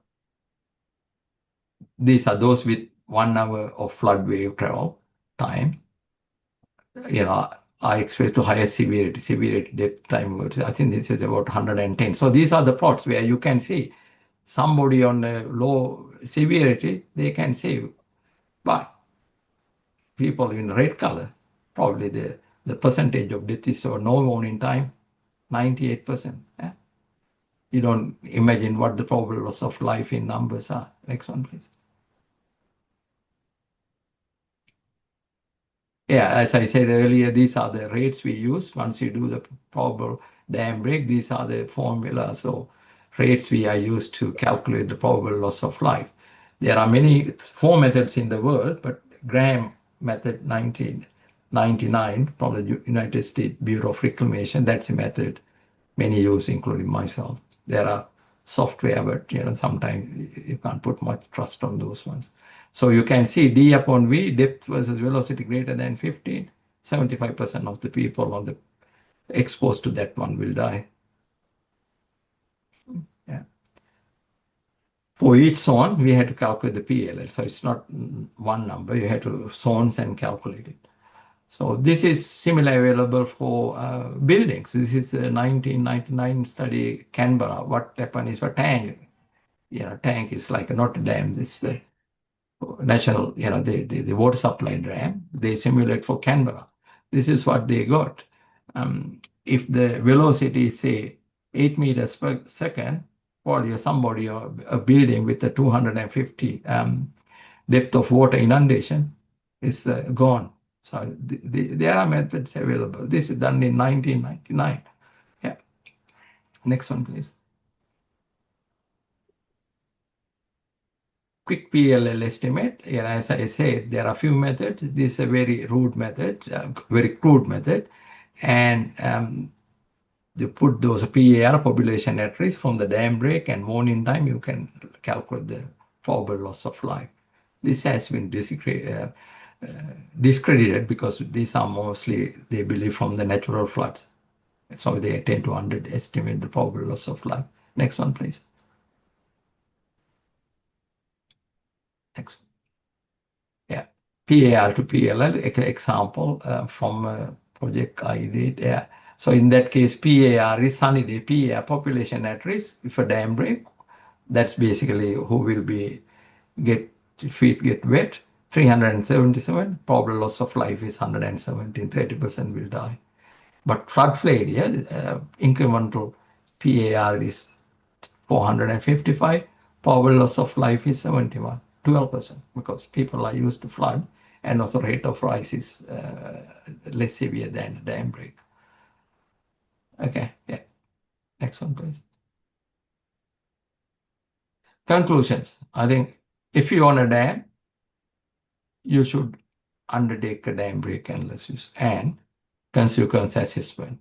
these are those with 1 hour of flood wave travel time. I expect to higher severity depth time. I think this is about 110. So these are the plots where you can see somebody on a low severity, they can save. But people in red color, probably the percentage of death is so no warning time, 98%. Yeah? You don't imagine what the probable loss of life in numbers are. Next one, please. Yeah, as I said earlier, these are the rates we use. Once you do the probable dam break, these are the formulas or rates we are used to calculate the probable loss of life. There are four methods in the world, but Graham method 1999 from the United States Bureau of Reclamation, that's a method many use, including myself. There are software, but sometimes you can't put much trust on those ones. So you can see D upon V, depth versus velocity greater than 15, 75% of the people exposed to that one will die. Yeah. For each zone, we had to calculate the PLL. So it's not one number, you had to zones and calculate it. So this is similarly available for buildings. This is a 1999 study, Canberra. What happened is for tank. Tank is like not a dam. This the national, the water supply dam. They simulate for Canberra. This is what they got. If the velocity is say 8 meters per second, or you're somebody or a building with a 250 depth of water inundation is gone. So there are methods available. This is done in 1999. Yeah. Next one, please. Quick PLL estimate. As I said, there are a few methods. This is a very rude method, very crude method. And you put those PAR, population at risk, from the dam break and warning time, you can calculate the probable loss of life. This has been discredited because these are mostly, they believe, from the natural floods. So they tend to underestimate the probable loss of life. Next one, please. Next. Yeah. PAR to PLL example from a project I did. Yeah. So in that case, PAR is sunny day, PAR, population at risk. If a dam break, that's basically who will be feet get wet. 377, probable loss of life is 117, 30% will die. But flood failure, incremental PAR is 455, probable loss of life is 71, 12%, because people are used to flood, and also rate of rise is less severe than a dam break. Okay, yeah. Next one, please. Conclusions. I think if you own a dam, you should undertake a dam break analysis and consequence assessment.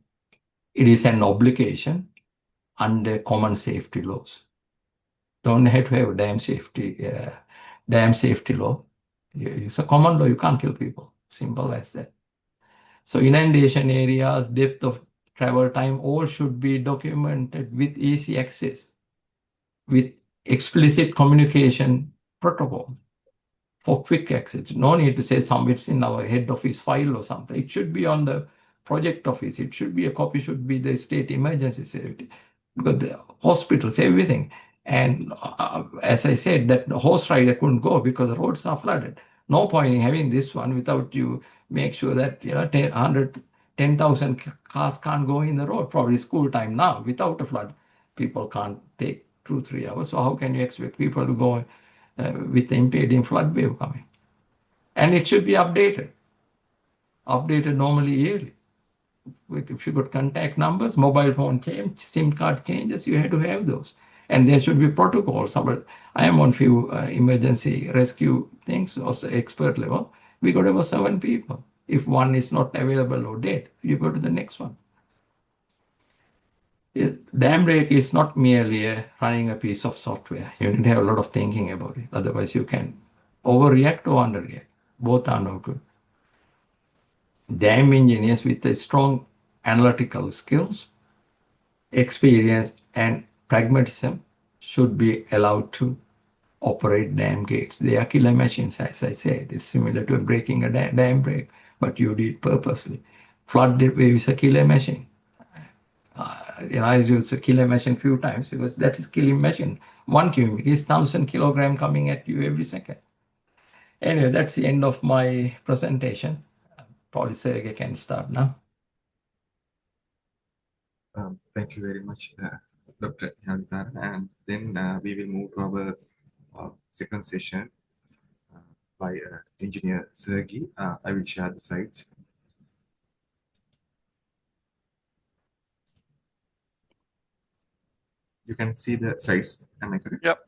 It is an obligation under common safety laws. Don't have to have a dam safety law. It's a common law. You can't kill people. Simple as that. So inundation areas, depth of travel time, all should be documented with easy access, with explicit communication protocol for quick access. No need to say it's in our head office file or something. It should be on the project office. It should be a copy, should be the state emergency safety, because the hospitals, everything. And as I said, that the horse rider couldn't go because the roads are flooded. No point in having this one without you make sure that 10,000 cars can't go in the road. Probably school time now without a flood. People can't take 2-3 hours. So how can you expect people to go with the impending flood wave coming? And it should be updated normally yearly. If you got contact numbers, mobile phone change, SIM card changes, you have to have those. And there should be protocols. I am on few emergency rescue things, also expert level. We got about 7 people. If one is not available or dead, you go to the next one. Dam break is not merely running a piece of software. You need to have a lot of thinking about it. Otherwise, you can overreact or underreact. Both are no good. Dam engineers with a strong analytical skills, experience, and pragmatism should be allowed to operate dam gates. They are killer machines, as I said. It's similar to breaking a dam break, but you did purposely. Flood wave is a killer machine. I use a killer machine few times because that is killing machine. 1 cubic is 1,000 kilogram coming at you every second. Anyway, that's the end of my presentation. Probably Sergey can start now. Thank you very much, Dr. Jantar. And then we will move to our second session by Engineer Sergey. I will share the slides. You can see the slides. Am I correct? Yep.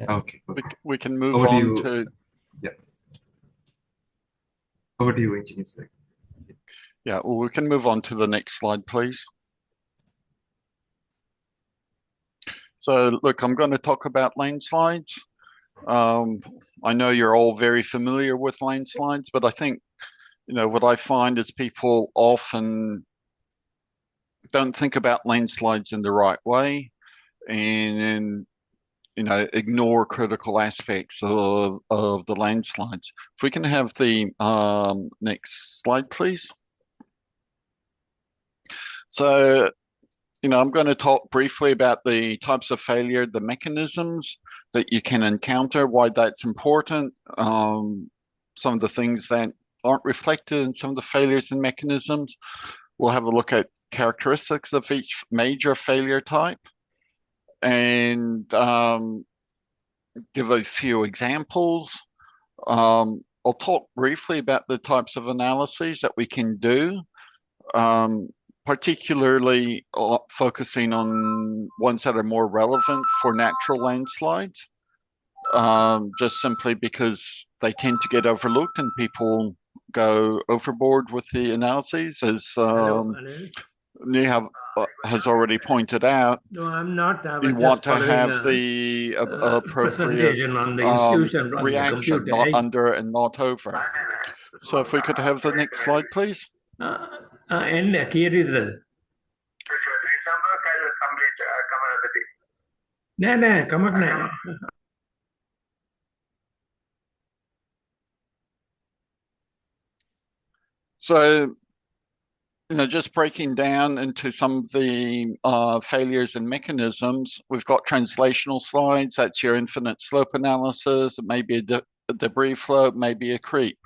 Okay. We can move Over to on you. to. Yeah. Over to you, Engineer Sergey. Yeah, well, we can move on to the next slide, please. So, look, I'm going to talk about landslides. I know you're all very familiar with landslides, but I think, what I find is people often don't think about landslides in the right way and ignore critical aspects of the landslides. If we can have the next slide, please. So, I'm going to talk briefly about the types of failure, the mechanisms that you can encounter, why that's important, some of the things that aren't reflected in some of the failures and mechanisms. We'll have a look at characteristics of each major failure type and give a few examples. I'll talk briefly about the types of analyses that we can do. Particularly focusing on ones that are more relevant for natural landslides, just simply because they tend to get overlooked and people go overboard with the analyses, as Neha has already pointed out. No, I'm not. You want to have the appropriate on the institution reaction, not under and not over. So if we could have the next slide, please. And come on. So just breaking down into some of the failures and mechanisms, we've got translational slides. That's your infinite slope analysis. It may be a debris flow, it may be a creep.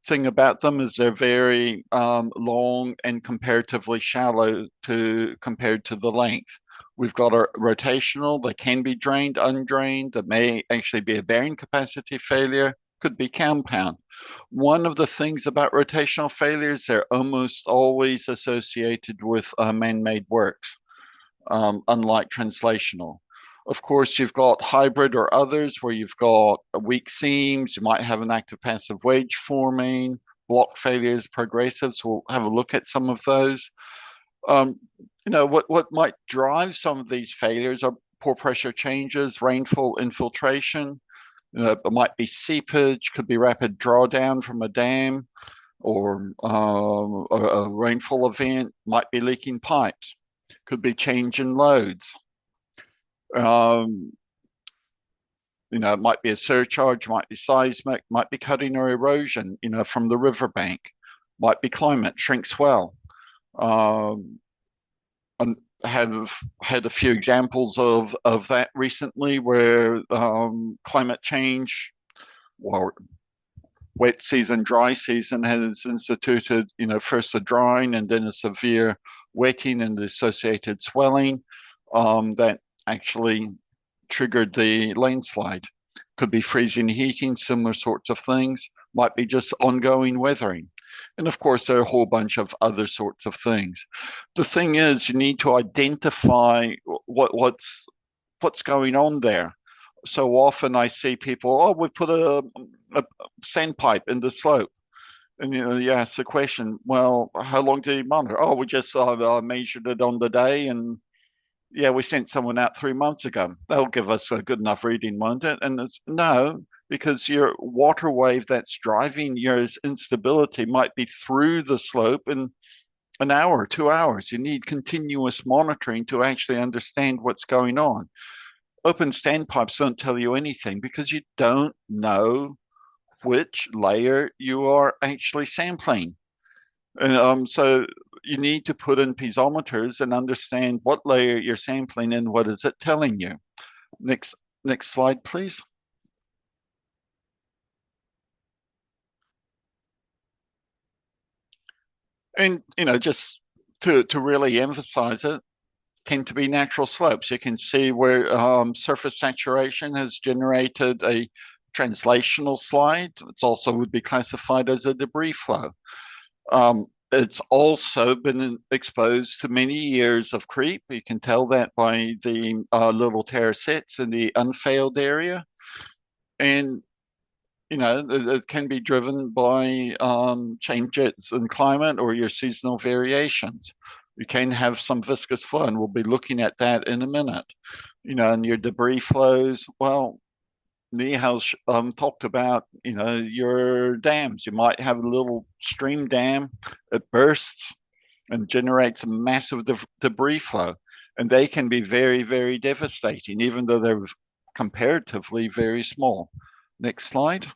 Thing about them is they're very long and comparatively shallow compared to the length. We've got a rotational, they can be drained, undrained. There may actually be a bearing capacity failure, could be compound. One of the things about rotational failures, they're almost always associated with man-made works, unlike translational. Of course, you've got hybrid or others where you've got weak seams, you might have an active passive wedge forming, block failures, progressives. We'll have a look at some of those. What might drive some of these failures are pore pressure changes, rainfall infiltration. It might be seepage, could be rapid drawdown from a dam, or a rainfall event, might be leaking pipes, could be change in loads. It might be a surcharge, might be seismic, might be cutting or erosion, from the riverbank, might be climate, shrink swell. And have had a few examples of that recently where climate change or wet season, dry season has instituted, first a drying and then a severe wetting and the associated swelling that actually triggered the landslide. Could be freezing, heating, similar sorts of things. Might be just ongoing weathering. And of course, there are a whole bunch of other sorts of things. The thing is, you need to identify what's going on there. So often I see people, we put a sandpipe in the slope. And you ask the question, well, how long did you monitor? Oh, we just measured it on the day, and yeah, we sent someone out 3 months ago. They'll give us a good enough reading, won't it? And it's no, because your water wave that's driving your instability might be through the slope in an hour, 2 hours. You need continuous monitoring to actually understand what's going on. Open standpipes don't tell you anything because you don't know which layer you are actually sampling. And so you need to put in piezometers and understand what layer you're sampling and what is it telling you. Next slide, please. And, just to really emphasize it, tend to be natural slopes. You can see where surface saturation has generated a translational slide. It's also would be classified as a debris flow. It's also been exposed to many years of creep. You can tell that by the little terracets in the unfailed area. And, it can be driven by changes in climate or your seasonal variations. You can have some viscous flow, and we'll be looking at that in a minute. And your debris flows, well, Nihal talked about, your dams. You might have a little stream dam that bursts and generates a massive debris flow. And they can be very, very devastating, even though they're comparatively very small. Next slide.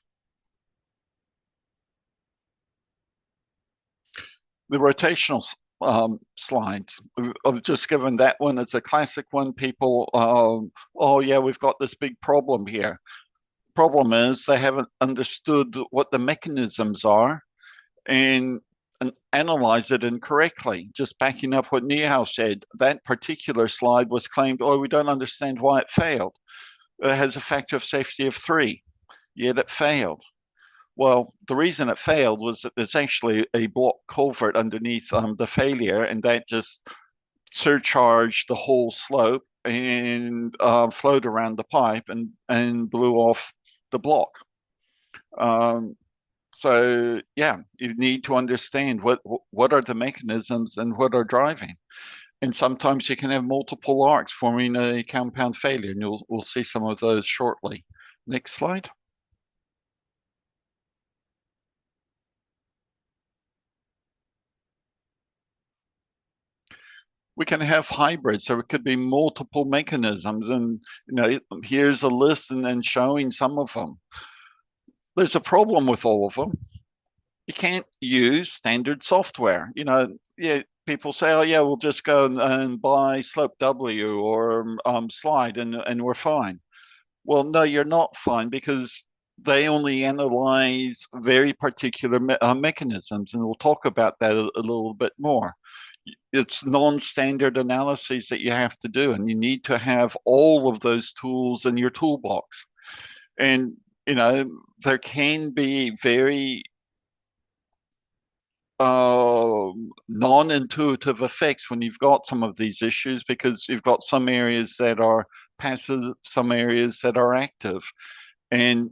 The rotational slides. I've just given that one as a classic one. People, oh yeah, we've got this big problem here. Problem is they haven't understood what the mechanisms are and analyze it incorrectly. Just backing up what Nihal said, that particular slide was claimed, we don't understand why it failed. It has a factor of safety of 3, yet it failed. Well, the reason it failed was that there's actually a block culvert underneath the failure, and that just surcharged the whole slope and flowed around the pipe and blew off the block. So yeah, you need to understand what are the mechanisms and what are driving. And sometimes you can have multiple arcs forming a compound failure, and we'll see some of those shortly. Next slide. We can have hybrids, so it could be multiple mechanisms. And here's a list and then showing some of them. There's a problem with all of them. you can't use standard software. Yeah, people say, oh yeah, we'll just go and buy Slope W or Slide and we're fine. Well, no, you're not fine because they only analyze very particular mechanisms, and we'll talk about that a little bit more. It's non-standard analyses that you have to do, and you need to have all of those tools in your toolbox. And there can be very non-intuitive effects when you've got some of these issues, because you've got some areas that are passive, some areas that are active, and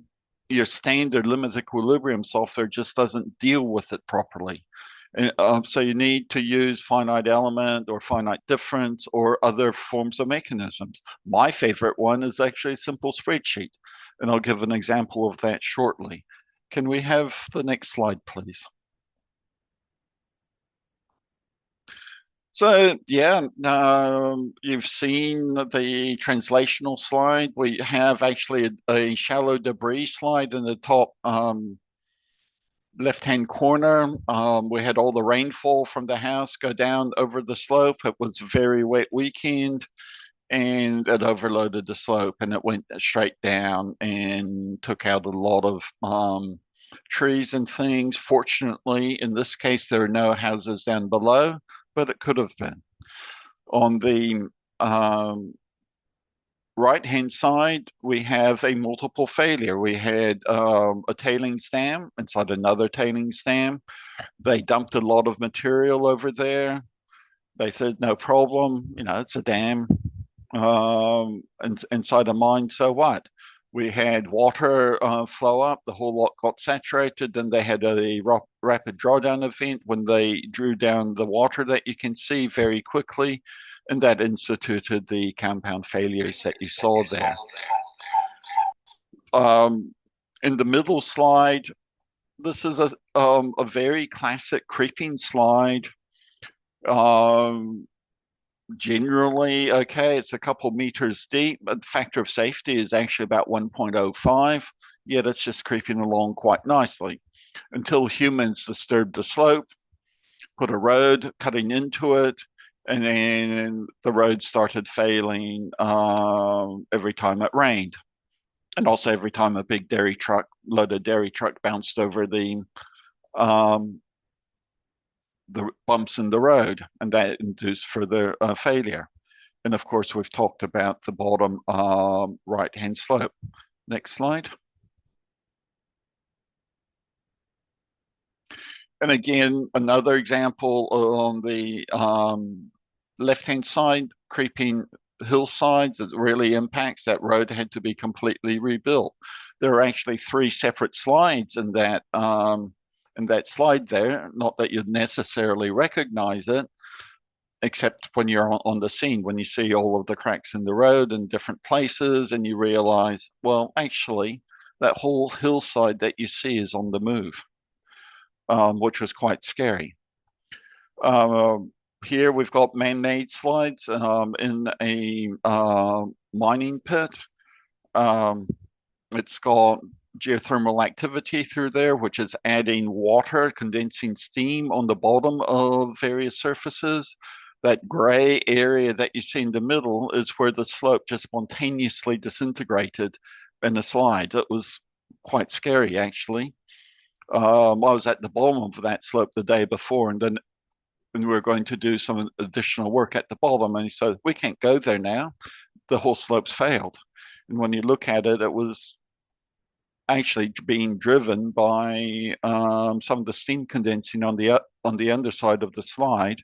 your standard limit equilibrium software just doesn't deal with it properly. And so you need to use finite element or finite difference or other forms of mechanisms. My favorite one is actually a simple spreadsheet, and I'll give an example of that shortly. Can we have the next slide, please? So yeah, you've seen the translational slide. We have actually a shallow debris slide in the top left-hand corner. We had all the rainfall from the house go down over the slope. It was a very wet weekend, and it overloaded the slope, and it went straight down and took out a lot of trees and things. Fortunately, in this case, there are no houses down below, but it could have been. On the right-hand side, we have a multiple failure. We had a tailings dam inside another tailings dam. They dumped a lot of material over there. They said, no problem, it's a dam inside a mine, so what? We had water flow up, the whole lot got saturated, and they had a rapid drawdown event when they drew down the water that you can see very quickly, and that instituted the compound failures that you saw there. In the middle slide, this is a very classic creeping slide. Generally okay, it's a couple meters deep, but the factor of safety is actually about 1.05, yet it's just creeping along quite nicely until humans disturbed the slope, put a road cutting into it, and then the road started failing every time it rained, and also every time a big loaded dairy truck bounced over the bumps in the road, and that induced further failure. And of course, we've talked about the bottom right-hand slope. Next slide. And again, another example on the left-hand side, creeping hillsides, it really impacts. That road had to be completely rebuilt. There are actually 3 separate slides in that slide there, not that you'd necessarily recognize it, except when you're on the scene, when you see all of the cracks in the road in different places, and you realize, well, actually, that whole hillside that you see is on the move, which was quite scary. Here we've got man-made slides in a mining pit. It's got geothermal activity through there, which is adding water, condensing steam on the bottom of various surfaces. That gray area that you see in the middle is where the slope just spontaneously disintegrated in the slide. It was quite scary, actually. I was at the bottom of that slope the day before, and we were going to do some additional work at the bottom, and he said, we can't go there now. The whole slope's failed. And when you look at it, it was actually being driven by some of the steam condensing on the underside of the slide,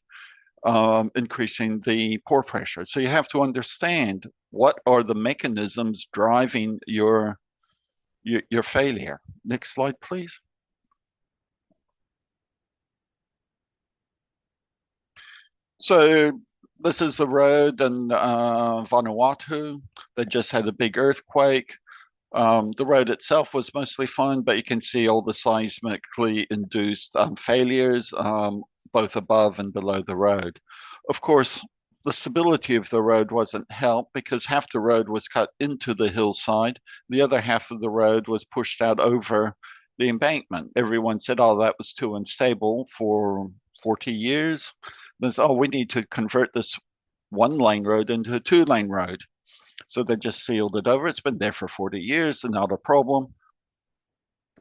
increasing the pore pressure. So you have to understand what are the mechanisms driving your failure. Next slide, please. So this is the road in Vanuatu. They just had a big earthquake. The road itself was mostly fine, but you can see all the seismically induced failures, both above and below the road. Of course, the stability of the road wasn't helped because half the road was cut into the hillside. The other half of the road was pushed out over the embankment. Everyone said, oh, that was too unstable for 40 years. There's, oh, we need to convert this 1-lane road into a 2-lane road. So they just sealed it over. It's been there for 40 years and not a problem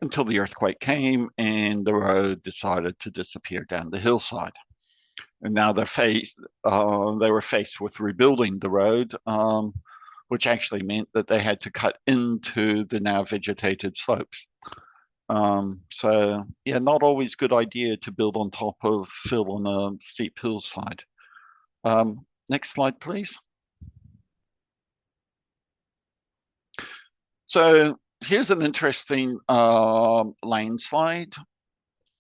until the earthquake came and the road decided to disappear down the hillside. And now they were faced with rebuilding the road, which actually meant that they had to cut into the now vegetated slopes. So yeah, not always good idea to build on top of fill on a steep hillside. Next slide, please. So here's an interesting landslide.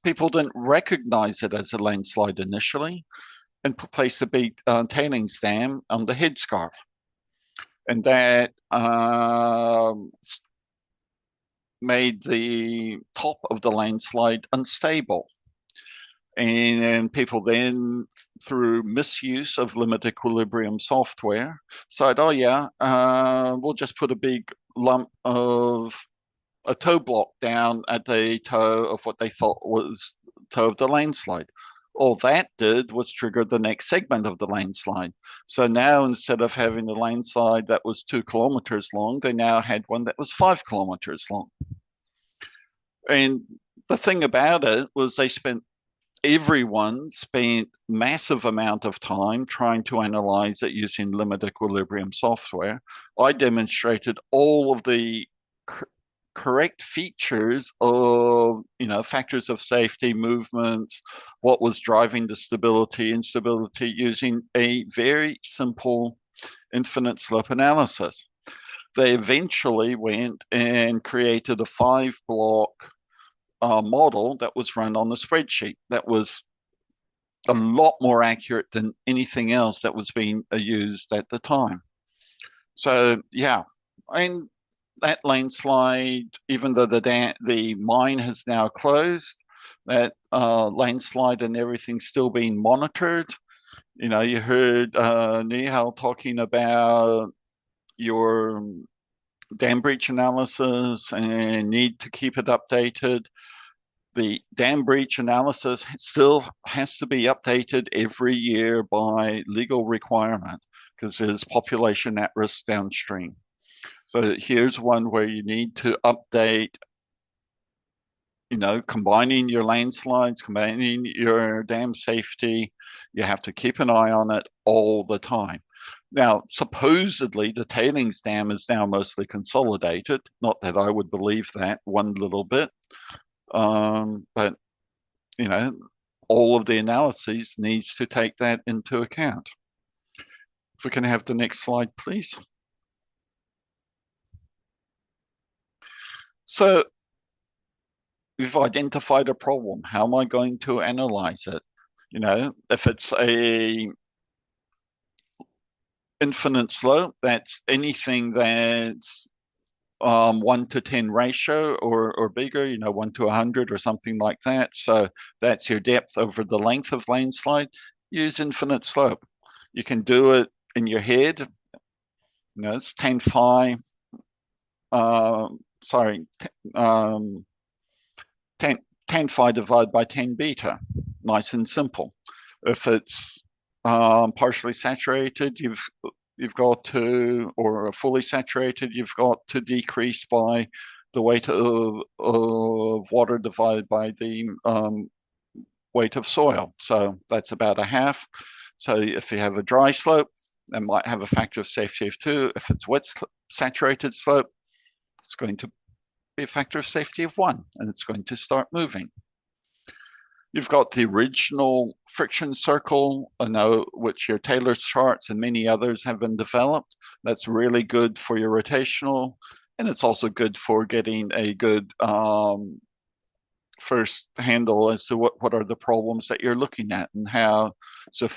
People didn't recognize it as a landslide initially and placed a big tailings dam on the headscarf. And that made the top of the landslide unstable. And people then, through misuse of limit equilibrium software, said, oh yeah, we'll just put a big lump of a toe block down at the toe of what they thought was the toe of the landslide. All that did was trigger the next segment of the landslide. So now instead of having a landslide that was 2 kilometers long, they now had one that was 5 kilometers long. And the thing about it was everyone spent massive amount of time trying to analyze it using limit equilibrium software. I demonstrated all of the correct features of, factors of safety, movements, what was driving the stability, instability, using a very simple infinite slope analysis. They eventually went and created a 5-block model that was run on the spreadsheet that was a lot more accurate than anything else that was being used at the time. So yeah, and that landslide, even though the mine has now closed, that landslide and everything's still being monitored. You heard Nihal talking about your dam breach analysis and need to keep it updated. The dam breach analysis still has to be updated every year by legal requirement because there's population at risk downstream. So here's one where you need to update, combining your landslides, combining your dam safety. You have to keep an eye on it all the time. Now, supposedly the tailings dam is now mostly consolidated. Not that I would believe that one little bit. But, all of the analyses needs to take that into account. If we can have the next slide, please. So we've identified a problem. How am I going to analyze it? If it's a infinite slope, that's anything that's 1 to 10 ratio or bigger, 1 to 100 or something like that. So that's your depth over the length of landslide. Use infinite slope. You can do it in your head. It's 10 phi. 10 phi divided by 10 beta. Nice and simple. If it's partially saturated, you've got to, or fully saturated, you've got to decrease by the weight of water divided by the weight of soil. So that's about a half. So if you have a dry slope, that might have a factor of safety of 2. If it's wet saturated slope, it's going to be a factor of safety of 1, and it's going to start moving. You've got the original friction circle, which your Taylor's charts and many others have been developed. That's really good for your rotational, and it's also good for getting a good first handle as to what are the problems that you're looking at and how to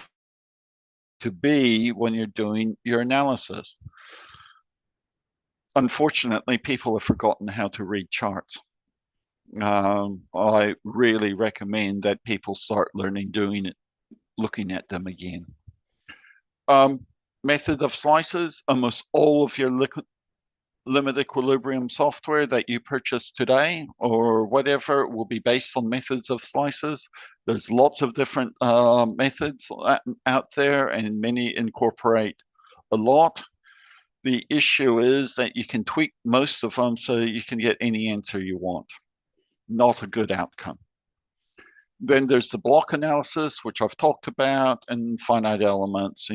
be when you're doing your analysis. Unfortunately, people have forgotten how to read charts. I really recommend that people start learning doing it, looking at them again. Method of slices, almost all of your limit equilibrium software that you purchase today or whatever will be based on methods of slices. There's lots of different methods out there, and many incorporate a lot. The issue is that you can tweak most of them so you can get any answer you want. Not a good outcome. Then there's the block analysis, which I've talked about, and finite elements,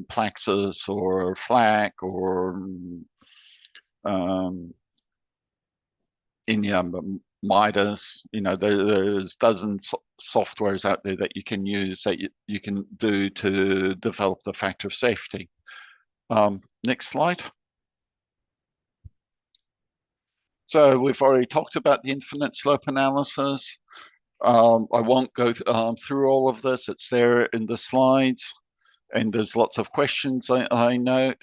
Plaxis or FLAC or Midas. There's dozens of softwares out there that you can use that you can do to develop the factor of safety. Next slide. So we've already talked about the infinite slope analysis. I won't go through all of this. It's there in the slides, and there's lots of questions I note.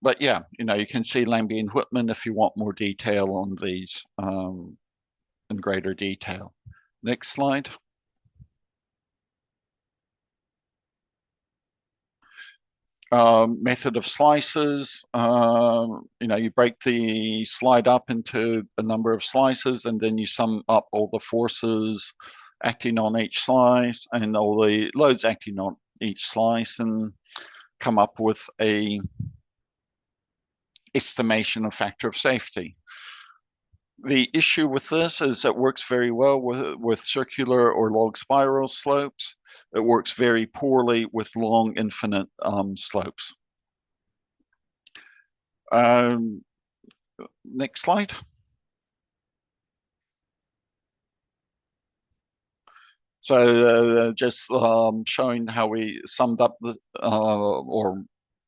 But yeah, you can see Lambie and Whitman if you want more detail on these in greater detail. Next slide. Method of slices. You break the slide up into a number of slices, and then you sum up all the forces acting on each slice and all the loads acting on each slice, and come up with a estimation of factor of safety. The issue with this is it works very well with circular or log spiral slopes. It works very poorly with long infinite slopes. Next slide. So just showing how we summed up or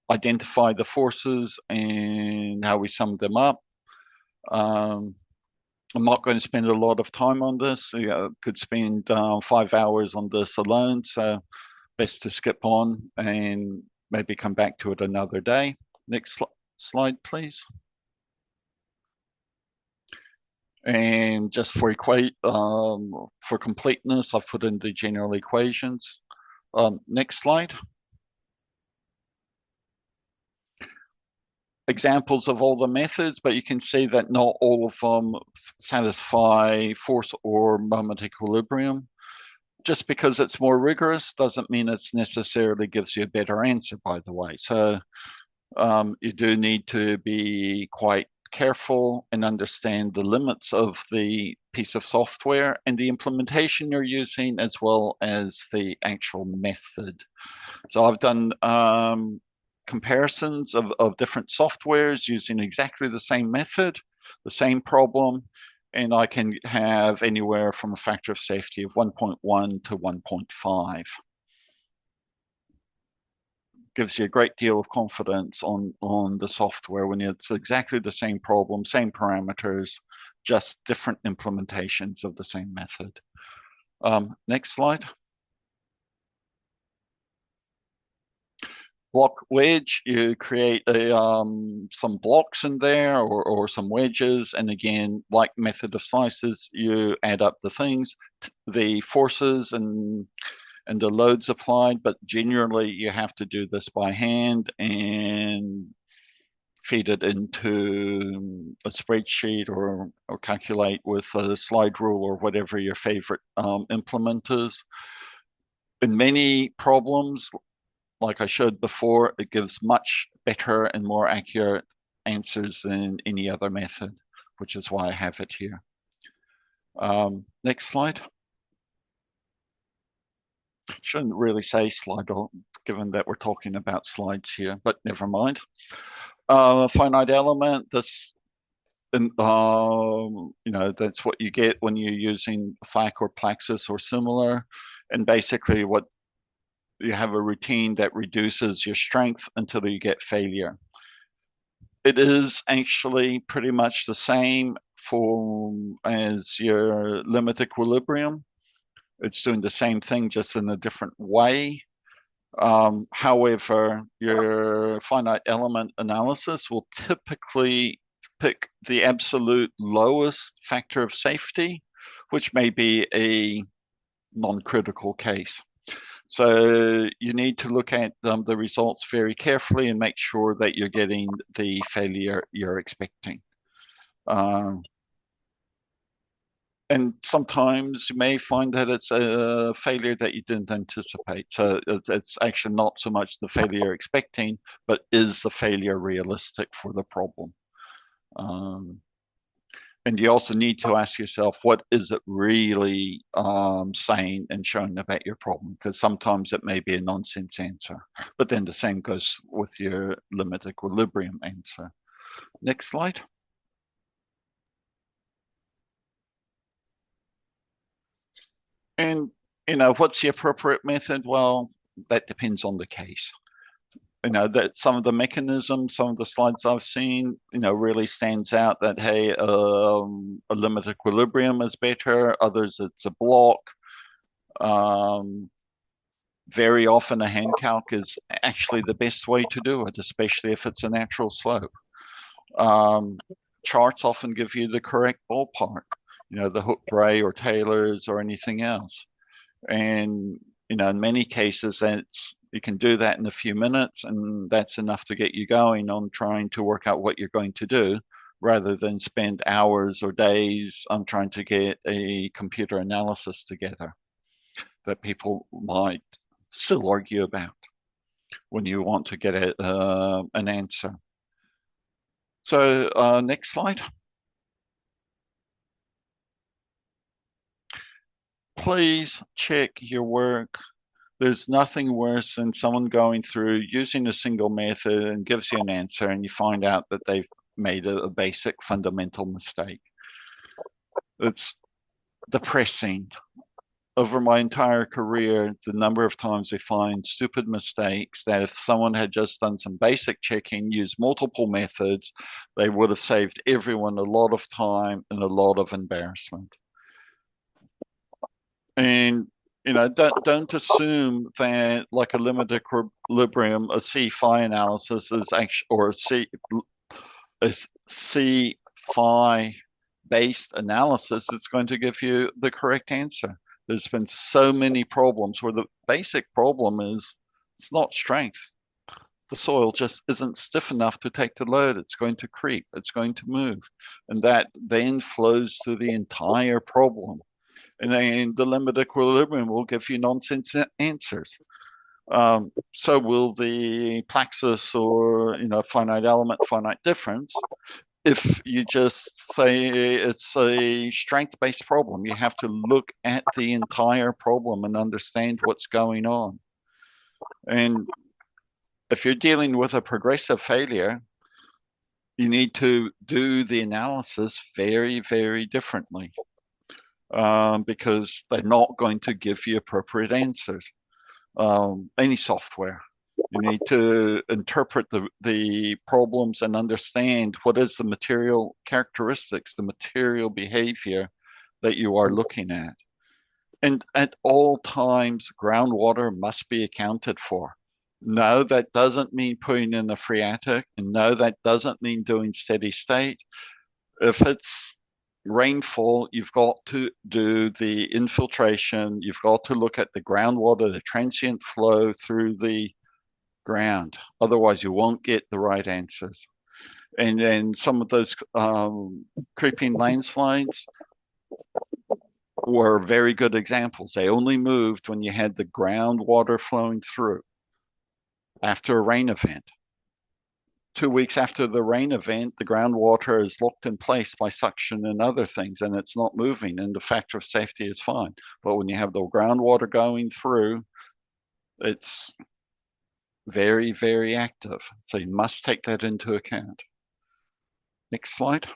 identified the forces and how we summed them up. I'm not going to spend a lot of time on this. Could spend 5 hours on this alone, so best to skip on and maybe come back to it another day. Next slide, please. And just for completeness, I've put in the general equations. Next slide. Examples of all the methods, but you can see that not all of them satisfy force or moment equilibrium. Just because it's more rigorous doesn't mean it necessarily gives you a better answer, by the way. So you do need to be quite careful and understand the limits of the piece of software and the implementation you're using, as well as the actual method. So I've done comparisons of different softwares using exactly the same method, the same problem, and I can have anywhere from a factor of safety of 1.1 to 1.5. Gives you a great deal of confidence on the software when it's exactly the same problem, same parameters, just different implementations of the same method. Next slide. Block wedge, you create some blocks in there or some wedges, and again, like method of slices, you add up the things, the forces and the loads applied, but generally you have to do this by hand and feed it into a spreadsheet or calculate with a slide rule or whatever your favorite implement is. In many problems, like I showed before, it gives much better and more accurate answers than any other method, which is why I have it here. Next slide. Shouldn't really say slide, given that we're talking about slides here, but never mind. Finite element, this, that's what you get when you're using FLAC or Plaxis or similar. And basically what you have a routine that reduces your strength until you get failure. It is actually pretty much the same as your limit equilibrium. It's doing the same thing, just in a different way. However, your finite element analysis will typically pick the absolute lowest factor of safety, which may be a non-critical case. So you need to look at the results very carefully and make sure that you're getting the failure you're expecting. And sometimes you may find that it's a failure that you didn't anticipate. So it's actually not so much the failure you're expecting, but is the failure realistic for the problem? And you also need to ask yourself, what is it really saying and showing about your problem? Because sometimes it may be a nonsense answer, but then the same goes with your limit equilibrium answer. Next slide. And, what's the appropriate method? Well, that depends on the case. That some of the mechanisms, some of the slides I've seen, really stands out that, hey, a limit equilibrium is better. Others, it's a block. Very often a hand calc is actually the best way to do it, especially if it's a natural slope. Charts often give you the correct ballpark, the Hook-Bray or Taylor's or anything else. And, in many cases, you can do that in a few minutes, and that's enough to get you going on trying to work out what you're going to do, rather than spend hours or days on trying to get a computer analysis together that people might still argue about when you want to get an answer. So next slide. Please check your work. There's nothing worse than someone going through using a single method and gives you an answer and you find out that they've made a basic fundamental mistake. It's depressing. Over my entire career, the number of times we find stupid mistakes that if someone had just done some basic checking, used multiple methods, they would have saved everyone a lot of time and a lot of embarrassment. And don't assume that, like a limit equilibrium, a C-phi analysis is actually, or a C-phi based analysis is going to give you the correct answer. There's been so many problems where the basic problem is it's not strength. The soil just isn't stiff enough to take the load. It's going to creep. It's going to move. And that then flows through the entire problem. And then the limit equilibrium will give you nonsense answers. So will the Plaxis or finite element, finite difference. If you just say it's a strength-based problem, you have to look at the entire problem and understand what's going on. And if you're dealing with a progressive failure, you need to do the analysis very, very differently. Because they're not going to give you appropriate answers. Any software, you need to interpret the problems and understand what is the material characteristics, the material behavior that you are looking at. And at all times, groundwater must be accounted for. No, that doesn't mean putting in a phreatic, and no, that doesn't mean doing steady state. If it's rainfall, you've got to do the infiltration, you've got to look at the groundwater, the transient flow through the ground. Otherwise, you won't get the right answers. And then some of those creeping landslides were very good examples. They only moved when you had the groundwater flowing through after a rain event. 2 weeks after the rain event, the groundwater is locked in place by suction and other things, and it's not moving, and the factor of safety is fine. But when you have the groundwater going through, it's very, very active. So you must take that into account. Next slide.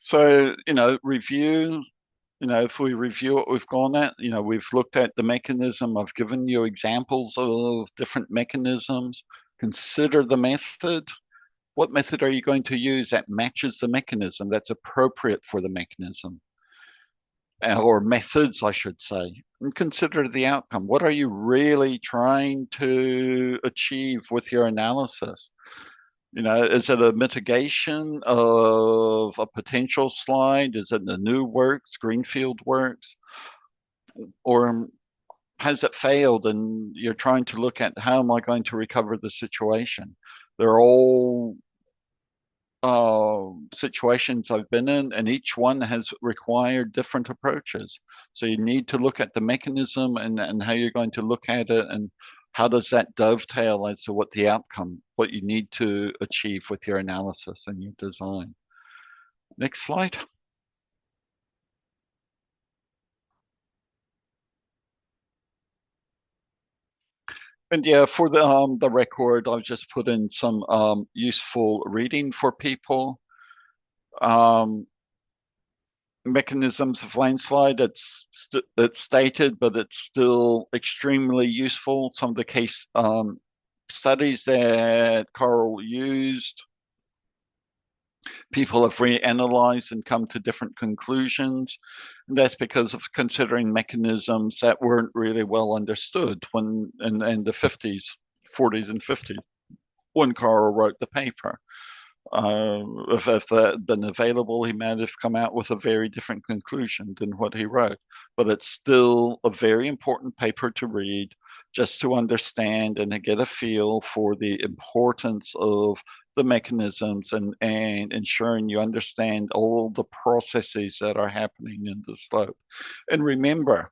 So, review, if we review what we've gone at, we've looked at the mechanism. I've given you examples of different mechanisms. Consider the method. What method are you going to use that matches the mechanism, that's appropriate for the mechanism? or methods, I should say, and consider the outcome. What are you really trying to achieve with your analysis? Is it a mitigation of a potential slide? Is it the new works, greenfield works? Or has it failed and you're trying to look at how am I going to recover the situation? They're all situations I've been in, and each one has required different approaches. So you need to look at the mechanism and how you're going to look at it, and how does that dovetail as to what the outcome, what you need to achieve with your analysis and your design. Next slide. And yeah, for the record, I've just put in some useful reading for people. Mechanisms of landslide, it's stated, but it's still extremely useful. Some of the case studies that Carl used, people have reanalyzed and come to different conclusions. And that's because of considering mechanisms that weren't really well understood when in the 50s, 40s and 50s, when Carl wrote the paper. If that had been available, he might have come out with a very different conclusion than what he wrote. But it's still a very important paper to read, just to understand and to get a feel for the importance of the mechanisms and ensuring you understand all the processes that are happening in the slope. And remember,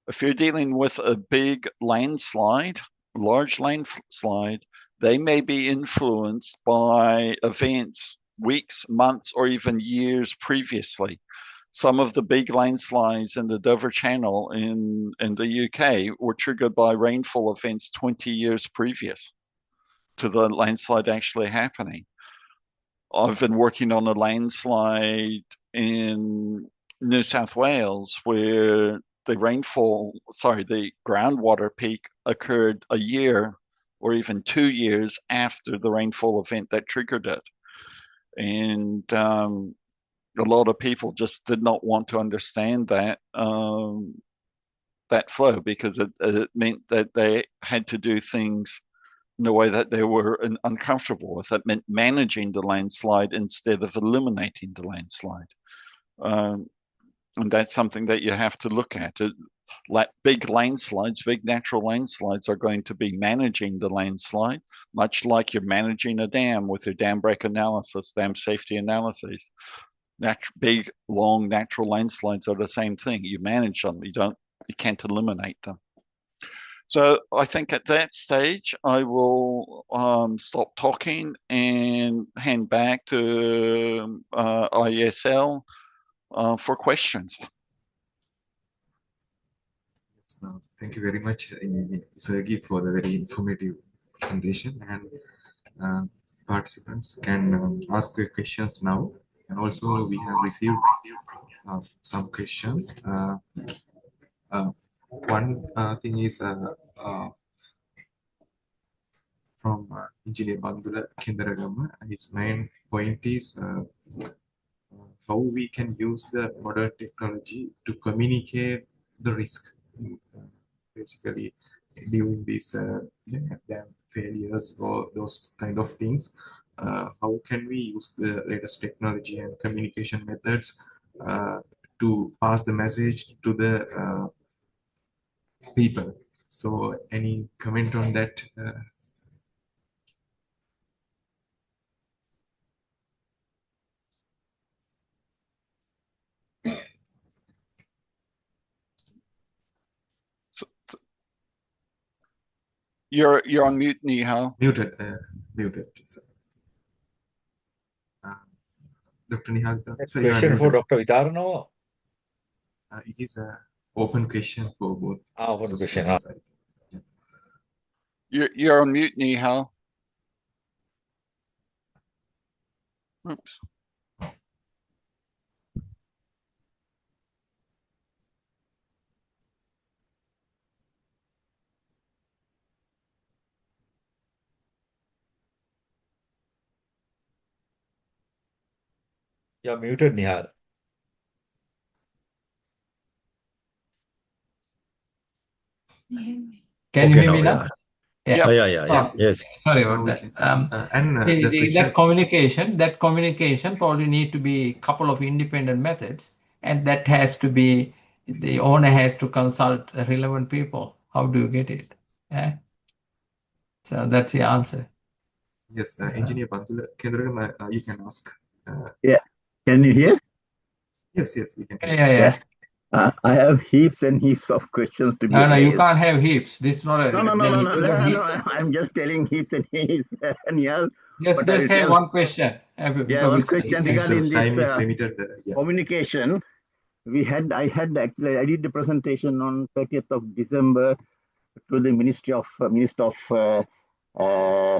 if you're dealing with a big landslide, large landslide, they may be influenced by events weeks, months, or even years previously. Some of the big landslides in the Dover Channel in the UK were triggered by rainfall events 20 years previous to the landslide actually happening. I've been working on a landslide in New South Wales where the groundwater peak occurred a year or even 2 years after the rainfall event that triggered it. And a lot of people just did not want to understand that that flow, because it meant that they had to do things in a way that they were uncomfortable with. It meant managing the landslide instead of eliminating the landslide. And that's something that you have to look at. Big landslides, big natural landslides are going to be managing the landslide, much like you're managing a dam with your dam break analysis, dam safety analyses. Big, long natural landslides are the same thing. You manage them. You can't eliminate them. So I think at that stage, I will stop talking and hand back to ISL for questions. Thank you very much, Sergey, for the very informative presentation. And participants can ask their questions now. And also, we have received some questions. One thing is from Engineer Bandula Kendaragama. His main point is how we can use the modern technology to communicate the risk. Basically, during these dam failures or those kind of things, how can we use the latest technology and communication methods to pass the message to the people? So, any comment on that? You're on mute, Nihal. Muted. So, Dr. Nihal. So question for Dr. Vitarno. It is an open question for both. Open question. Yeah. You're on mute, Nihal. Oops. You're muted, Nihal. Can you Okay, hear me now, now? yeah. Yeah. Yep. Yeah. Oh, Yes. sorry Now about we that. can. And the question. That communication probably need to be a couple of independent methods, and that has to be the owner has to consult relevant people. How do you get it? Yeah. So that's the answer. Yes, Engineer Bandula Kendra, you can ask. Yeah. Can you hear? Yes, we can hear. Yeah. I have heaps and heaps of questions to be No, you raised. can't have heaps. This is not a. No. I'm just telling heaps and heaps. And yeah, Just but I will have tell. one question. Yeah, one question Since the regarding time this is limited, yeah. communication. I did the presentation on 30th of December to the Minister of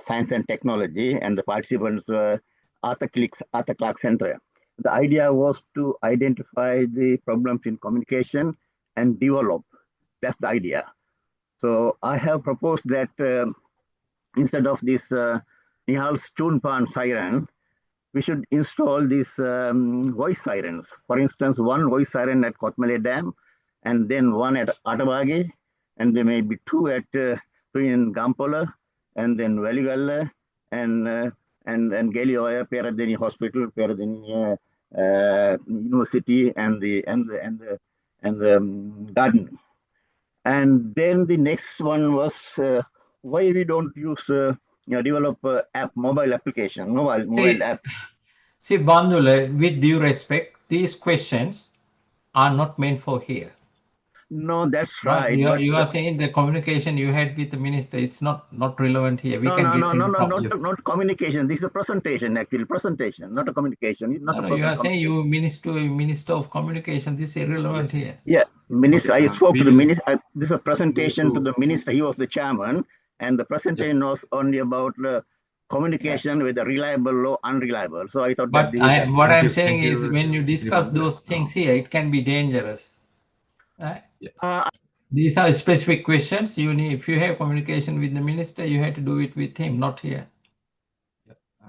Science and Technology, and the participants were Arthur Clarke Center. The idea was to identify the problems in communication and develop. That's the idea. So I have proposed that instead of this Nihal's Tunpan siren, we should install these voice sirens. For instance, one voice siren at Kotmale Dam, and then one at Atabagi, and there may be two in Gampola, and then Veligalla, and Gelioya, Peradeni Hospital, Peradeni University, and the garden. And then the next one was why we don't use develop mobile application, mobile app. See, Bandula, with due respect, these questions are not meant for here. No, that's Right? right. You are saying the communication you had with the minister, it's not relevant here. We can get into problems. Not communication. This is a presentation, actually. Presentation, not a communication. It's not a You are saying you minister of communication. This is irrelevant here. Yeah, minister. Okay, I spoke to the minister. This is a presentation to to the minister. He was the chairman, and the presentation was only about communication with a reliable or unreliable. So I thought But that what Thank I'm you, saying is when you discuss Bandula. those things here, it can be dangerous. Right? uh, These are specific questions. You need, if you have communication with the minister, you have to do it with him, not here.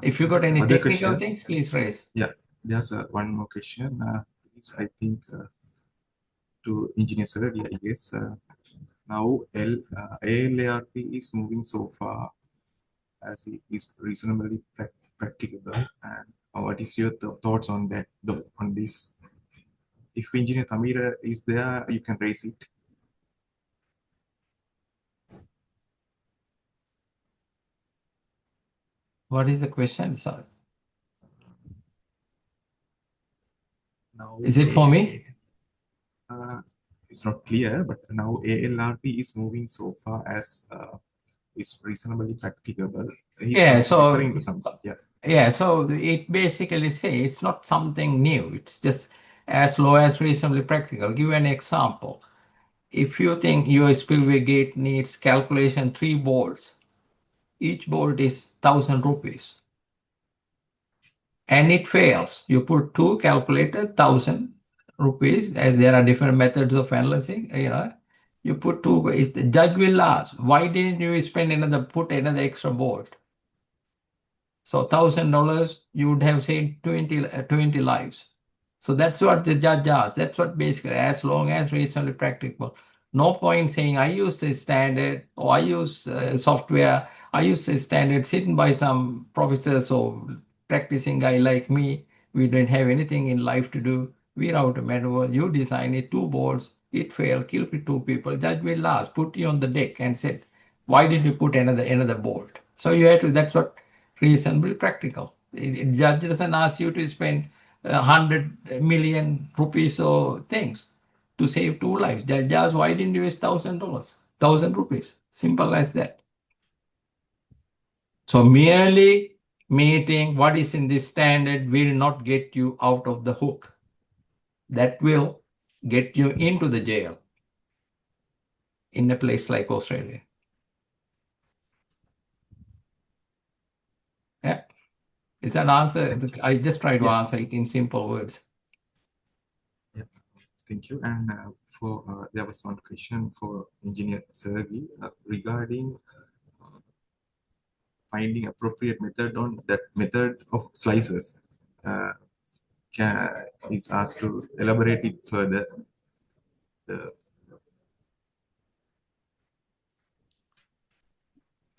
If you got any Other technical question? things, please raise. Yeah, there's one more question. It's, I think, to Engineer Sir, I guess. Now, ALARP is moving so far as it is reasonably practicable. And what is your thoughts on that, on this? If Engineer Thamira is there, you can raise it. What is the question, sir? Now, Is it for me? It's not clear, but now ALRP is moving so far as is reasonably practicable. He's referring to something. Yeah, so it basically say it's not something new. It's just as low as reasonably practical. Give an example. If you think your spillway gate needs calculation 3 bolts, each bolt is 1,000 rupees. And it fails. You put 2 calculated 1,000 rupees, as there are different methods of analyzing, you put 2, the judge will ask, why didn't you put another extra bolt? So $1,000, you would have saved 20 lives. So that's what the judge asks. That's what basically, as long as reasonably practicable. No point saying I use this standard or I use software. I use this standard sitting by some professors or practicing guy like me. We don't have anything in life to do. We're out of manual. You design it, 2 bolts, it failed, killed 2 people. Judge will ask, put you on the deck and said, why did you put another bolt? So you have to, that's what reasonably practical. Judge doesn't ask you to spend 100 million rupees or things to save 2 lives. Judge asks, why didn't you use $1,000? 1,000 rupees. Simple as that. So merely meeting what is in this standard will not get you out of the hook. That will get you into the jail in a place like Australia. Yeah. Is that answer? I just try to answer it in simple words. Yeah, thank you. And there was one question for Engineer Sergey regarding finding appropriate method on that method of slices. Is asked to elaborate it further.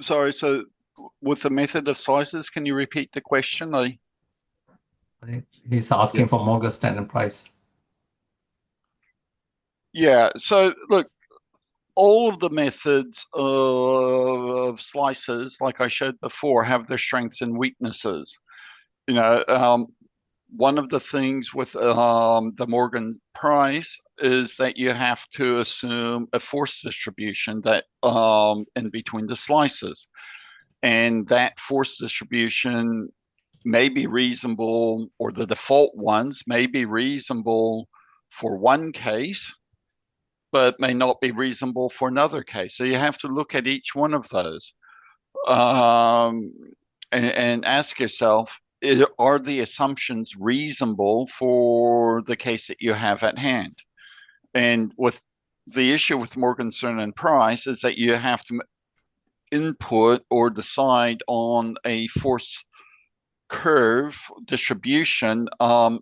Sorry, so with the method of slices, can you repeat the question? He's asking Yes. for Morgan Stanley price. Yeah, so look, all of the methods of slices, like I showed before, have their strengths and weaknesses. You know, one of the things with the Morgan price is that you have to assume a force distribution that in between the slices, and that force distribution may be reasonable, or the default ones may be reasonable for one case, but may not be reasonable for another case. So you have to look at each one of those and ask yourself, are the assumptions reasonable for the case that you have at hand? And with the issue with Morgenstern and Price is that you have to input or decide on a force curve distribution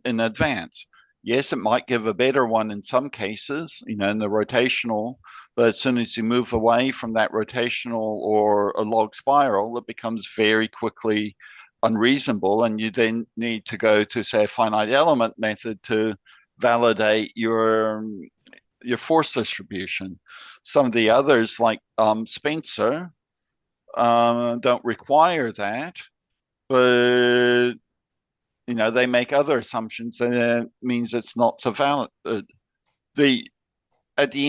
in advance. Yes, it might give a better one in some cases, you know, in the rotational, but as soon as you move away from that rotational or a log spiral, it becomes very quickly unreasonable, and you then need to go to, say, a finite element method to validate your force distribution. Some of the others, like Spencer, don't require that, but you know, they make other assumptions, and it means it's not so valid. At the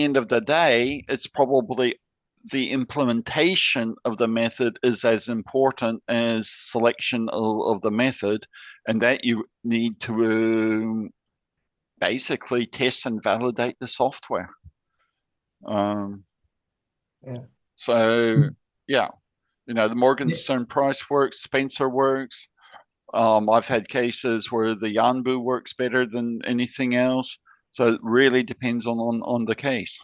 end of the day, it's probably the implementation of the method is as important as selection of the method, and that you need to basically test and validate the software. So yeah, you know, the Morgenstern Price works, Spencer works. I've had cases where the Yanbu works better than anything else. So it really depends on the case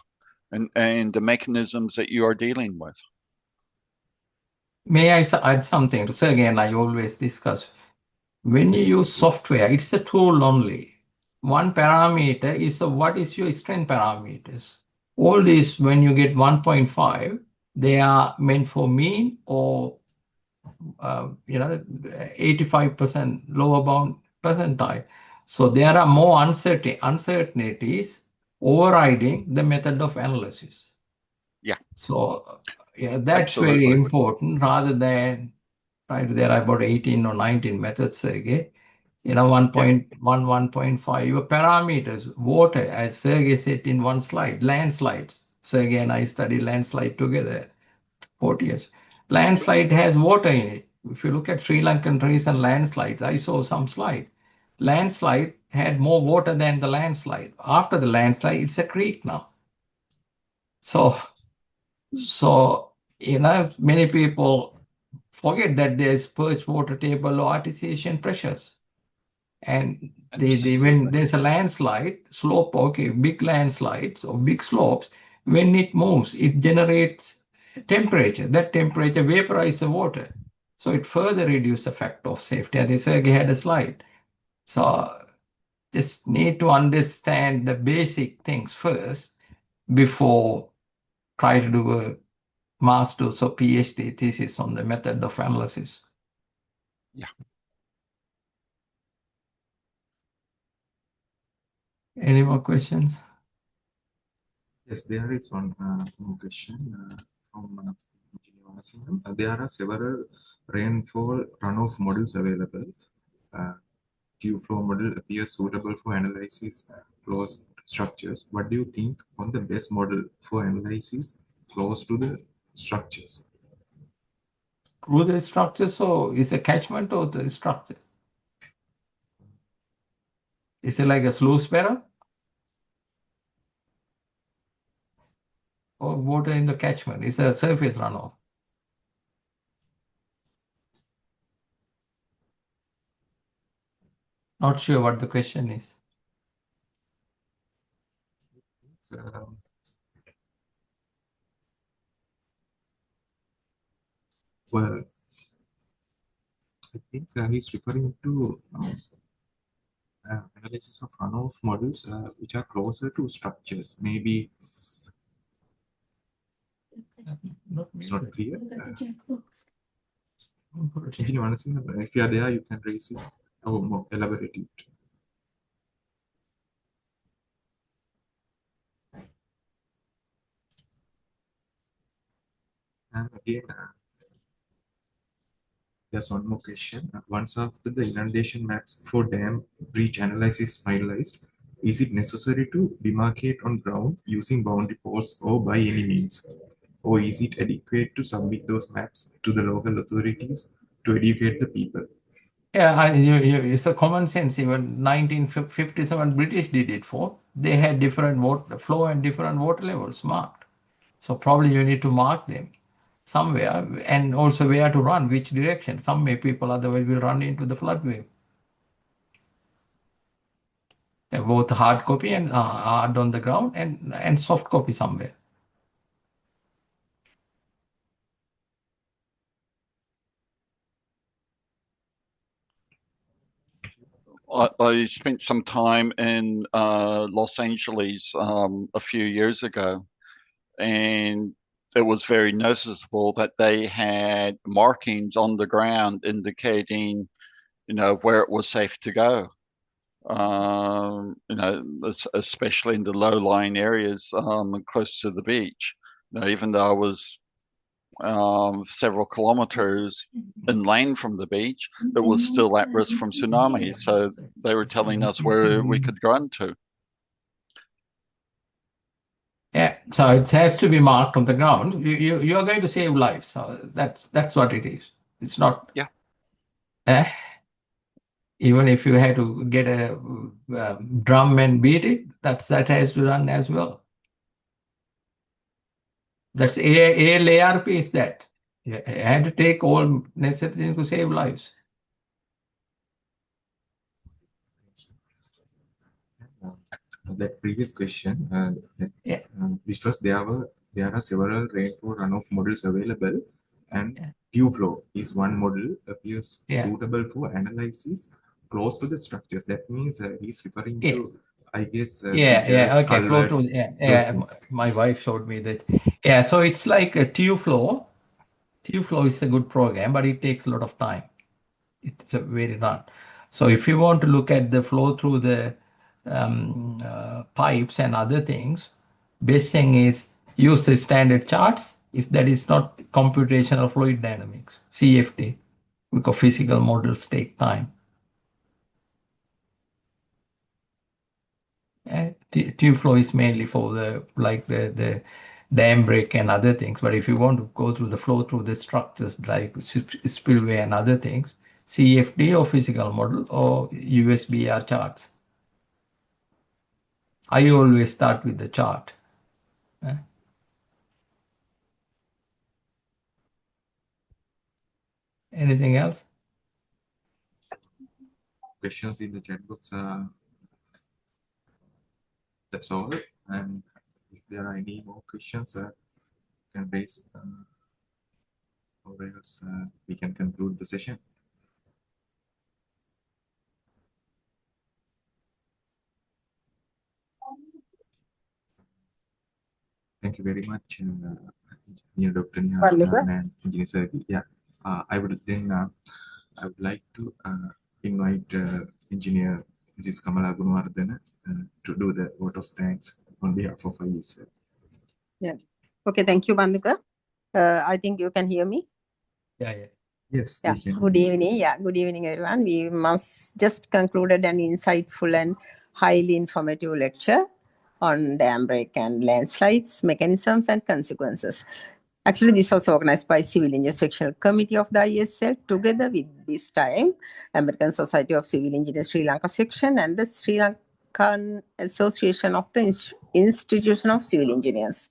and the mechanisms that you are dealing with. May I add something? So again, I always discuss, when you use software, it's a tool only. One parameter is what is your strength parameters. All these, when you get 1.5, they are meant for mean or 85% lower bound percentile. So there are more uncertainties overriding the method of analysis. Yeah. So that's Absolutely. very important, rather than there are about 18 or 19 methods again. 1.1, 1.5, your parameters, water, as Sergey said in one slide, landslides. So again, I studied landslide together 40 years. Landslide has water in it. If you look at Sri Lankan recent landslides, I saw some slide. Landslide had more water than the landslide. After the landslide, it's a creek now. So many people forget that there's perch water table or artesian pressures. And when there's a landslide, slope, big landslides or big slopes, when it moves, it generates temperature. That temperature vaporizes the water. So it further reduces the factor of safety. And Sergey had a slide. So just need to understand the basic things first before try to do a master's or PhD thesis on the method of analysis. Yeah. Any more questions? Yes, there is one more question from Engineer. There are several rainfall runoff models available. Q-flow model appears suitable for analysis closed structures. What do you think on the best model for analysis close to the structures? Through the structure, so is a catchment or the structure? Is it like a sluice barrel? Or water in the catchment? Is a surface runoff? Not sure what the question is. Well, I think he's referring to analysis of runoff models which are closer to structures. Maybe It's not clear. Engineer Manasin, if you are there, you can raise it or more elaborate it. And again, there's one more question. Once after the inundation maps for dam breach analysis finalized, is it necessary to demarcate on ground using boundary posts or by any means? Or is it adequate to submit those maps to the local authorities to educate the people? Yeah, it's a common sense. Even 1957 British did it for. They had different water flow and different water levels marked. So probably you need to mark them somewhere, and also where to run, which direction. Some people otherwise will run into the flood wave. Both hard copy and hard on the ground and soft copy somewhere. I spent some time in Los Angeles a few years ago, and it was very noticeable that they had markings on the ground indicating, where it was safe to go. Especially in the low-lying areas close to the beach. Even though I was several kilometers inland from the beach, it was still at risk from tsunami. So they were telling us where we could run to. Yeah, so it has to be marked on the ground. You are going to save lives. So that's what it is. It's not. Yeah. Even if you had to get a drum and beat it, that has to run as well. That's ARP is that. You had to take all necessary things to save lives. That previous question, Yeah. which was there are several rainfall runoff models available, and Yeah. dew flow is one model appears Yeah. suitable for analysis close to the structures. That means he's referring Yeah. to, I guess, Okay, flow culverts, through. Yeah. My wife showed me that. Yeah, so it's like a dew flow. Dew flow is a good program, but it takes a lot of time. It's a very run. So if you want to look at the flow through the pipes and other things, best thing is use the standard charts. If that is not computational fluid dynamics, CFD, because physical models take time. Tube flow is mainly for the dam break and other things. But if you want to go through the flow through the structures like spillway and other things, CFD or physical model or USBR charts. I always start with the chart. Anything else? Questions in the chat box. That's all. And if there are any more questions, you can raise, or else we can conclude the session. Thank you very much, Engineer Dr. Niharika and Engineer Sergi. Yeah, I would like to invite Engineer Mrs. Kamala Gunwardana to do the vote of thanks on behalf of IES. Yeah. Okay, thank you, Bandhuka. I think you can hear me. Yeah. Yes. Yeah. Good evening. Yeah. Good evening, everyone. We must just concluded an insightful and highly informative lecture on dam break and landslides, mechanisms and consequences. Actually, this was organized by Civil Engineering Sectional Committee of the ISL together with this time American Society of Civil Engineers Sri Lanka section and the Sri Lankan Association of the Institution of Civil Engineers.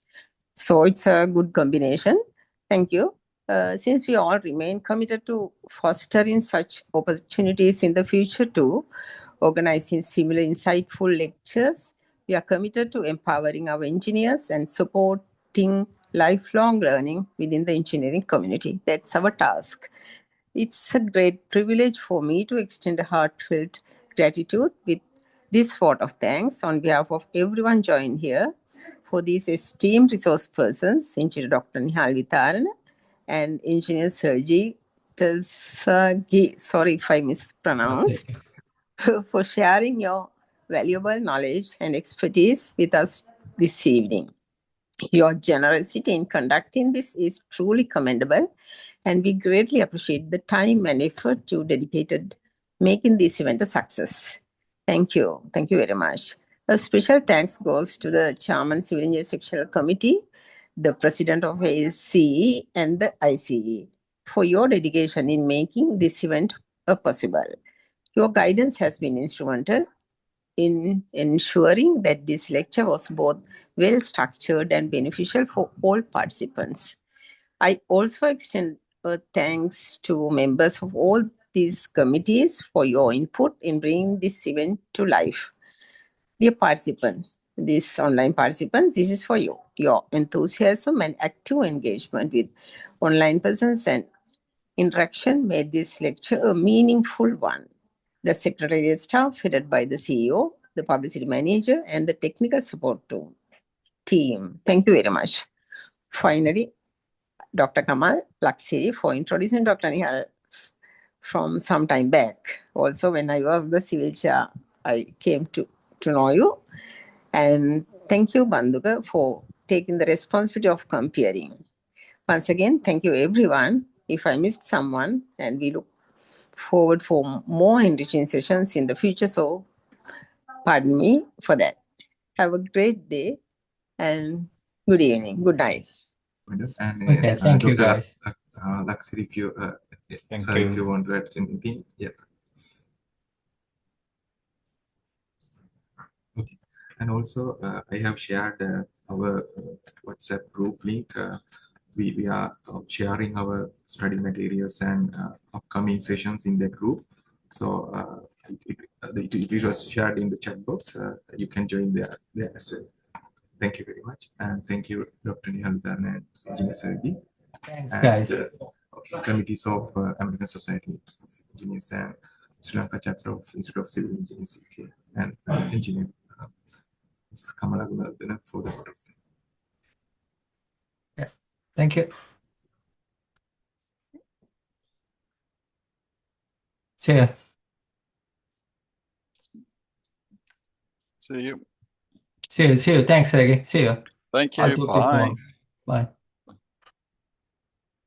So it's a good combination. Thank you. Since we all remain committed to fostering such opportunities in the future too, organizing similar insightful lectures, we are committed to empowering our engineers and supporting lifelong learning within the engineering community. That's our task. It's a great privilege for me to extend a heartfelt gratitude with this vote of thanks on behalf of everyone joined here for these esteemed resource persons, Engineer Dr. Nihal Vitarana and Engineer Sergi Tersagi, sorry if I mispronounced, for sharing your valuable knowledge and expertise with us this evening. Your generosity in conducting this is truly commendable, and we greatly appreciate the time and effort you dedicated making this event a success. Thank you. Thank you very much. A special thanks goes to the Chairman Civil Engineer Sectional Committee, the President of ASCE, and the ICE for your dedication in making this event possible. Your guidance has been instrumental in ensuring that this lecture was both well structured and beneficial for all participants. I also extend thanks to members of all these committees for your input in bringing this event to life. Dear participants, these online participants, this is for you. Your enthusiasm and active engagement with online persons and interaction made this lecture a meaningful one. The secretariat staff, headed by the CEO, the publicity manager, and the technical support team. Thank you very much. Finally, Dr. Kamal Laksiri for introducing Dr. Nihal from some time back. Also, when I was the civil chair, I came to know you. And thank you, Banduga, for taking the responsibility of comparing. Once again, thank you, everyone. If I missed someone, and we look forward for more enriching sessions in the future, so pardon me for that. Have a great day and good evening. Good night. And Okay, thank you, Dr. guys. Laksiri, if you Thank sorry, you. if you want to add anything, yeah. Okay. And also, I have shared our WhatsApp group link. We are sharing our study materials and upcoming sessions in that group. So it was shared in the chat box. You can join there as well. Thank you very much. And thank you, Dr. Nihaldan and Engineer Sergi. Thanks, And guys. committees of American Society of Engineers and Sri Lanka chapter of Institute of Civil Engineers UK and Engineer Mrs. Kamala Gunardana for the vote of thanks. Yeah. Thank you. See you. See you. See you. See you. Thanks, Sergey. See you. Thank I'll you. talk to you Bye. tomorrow. Bye.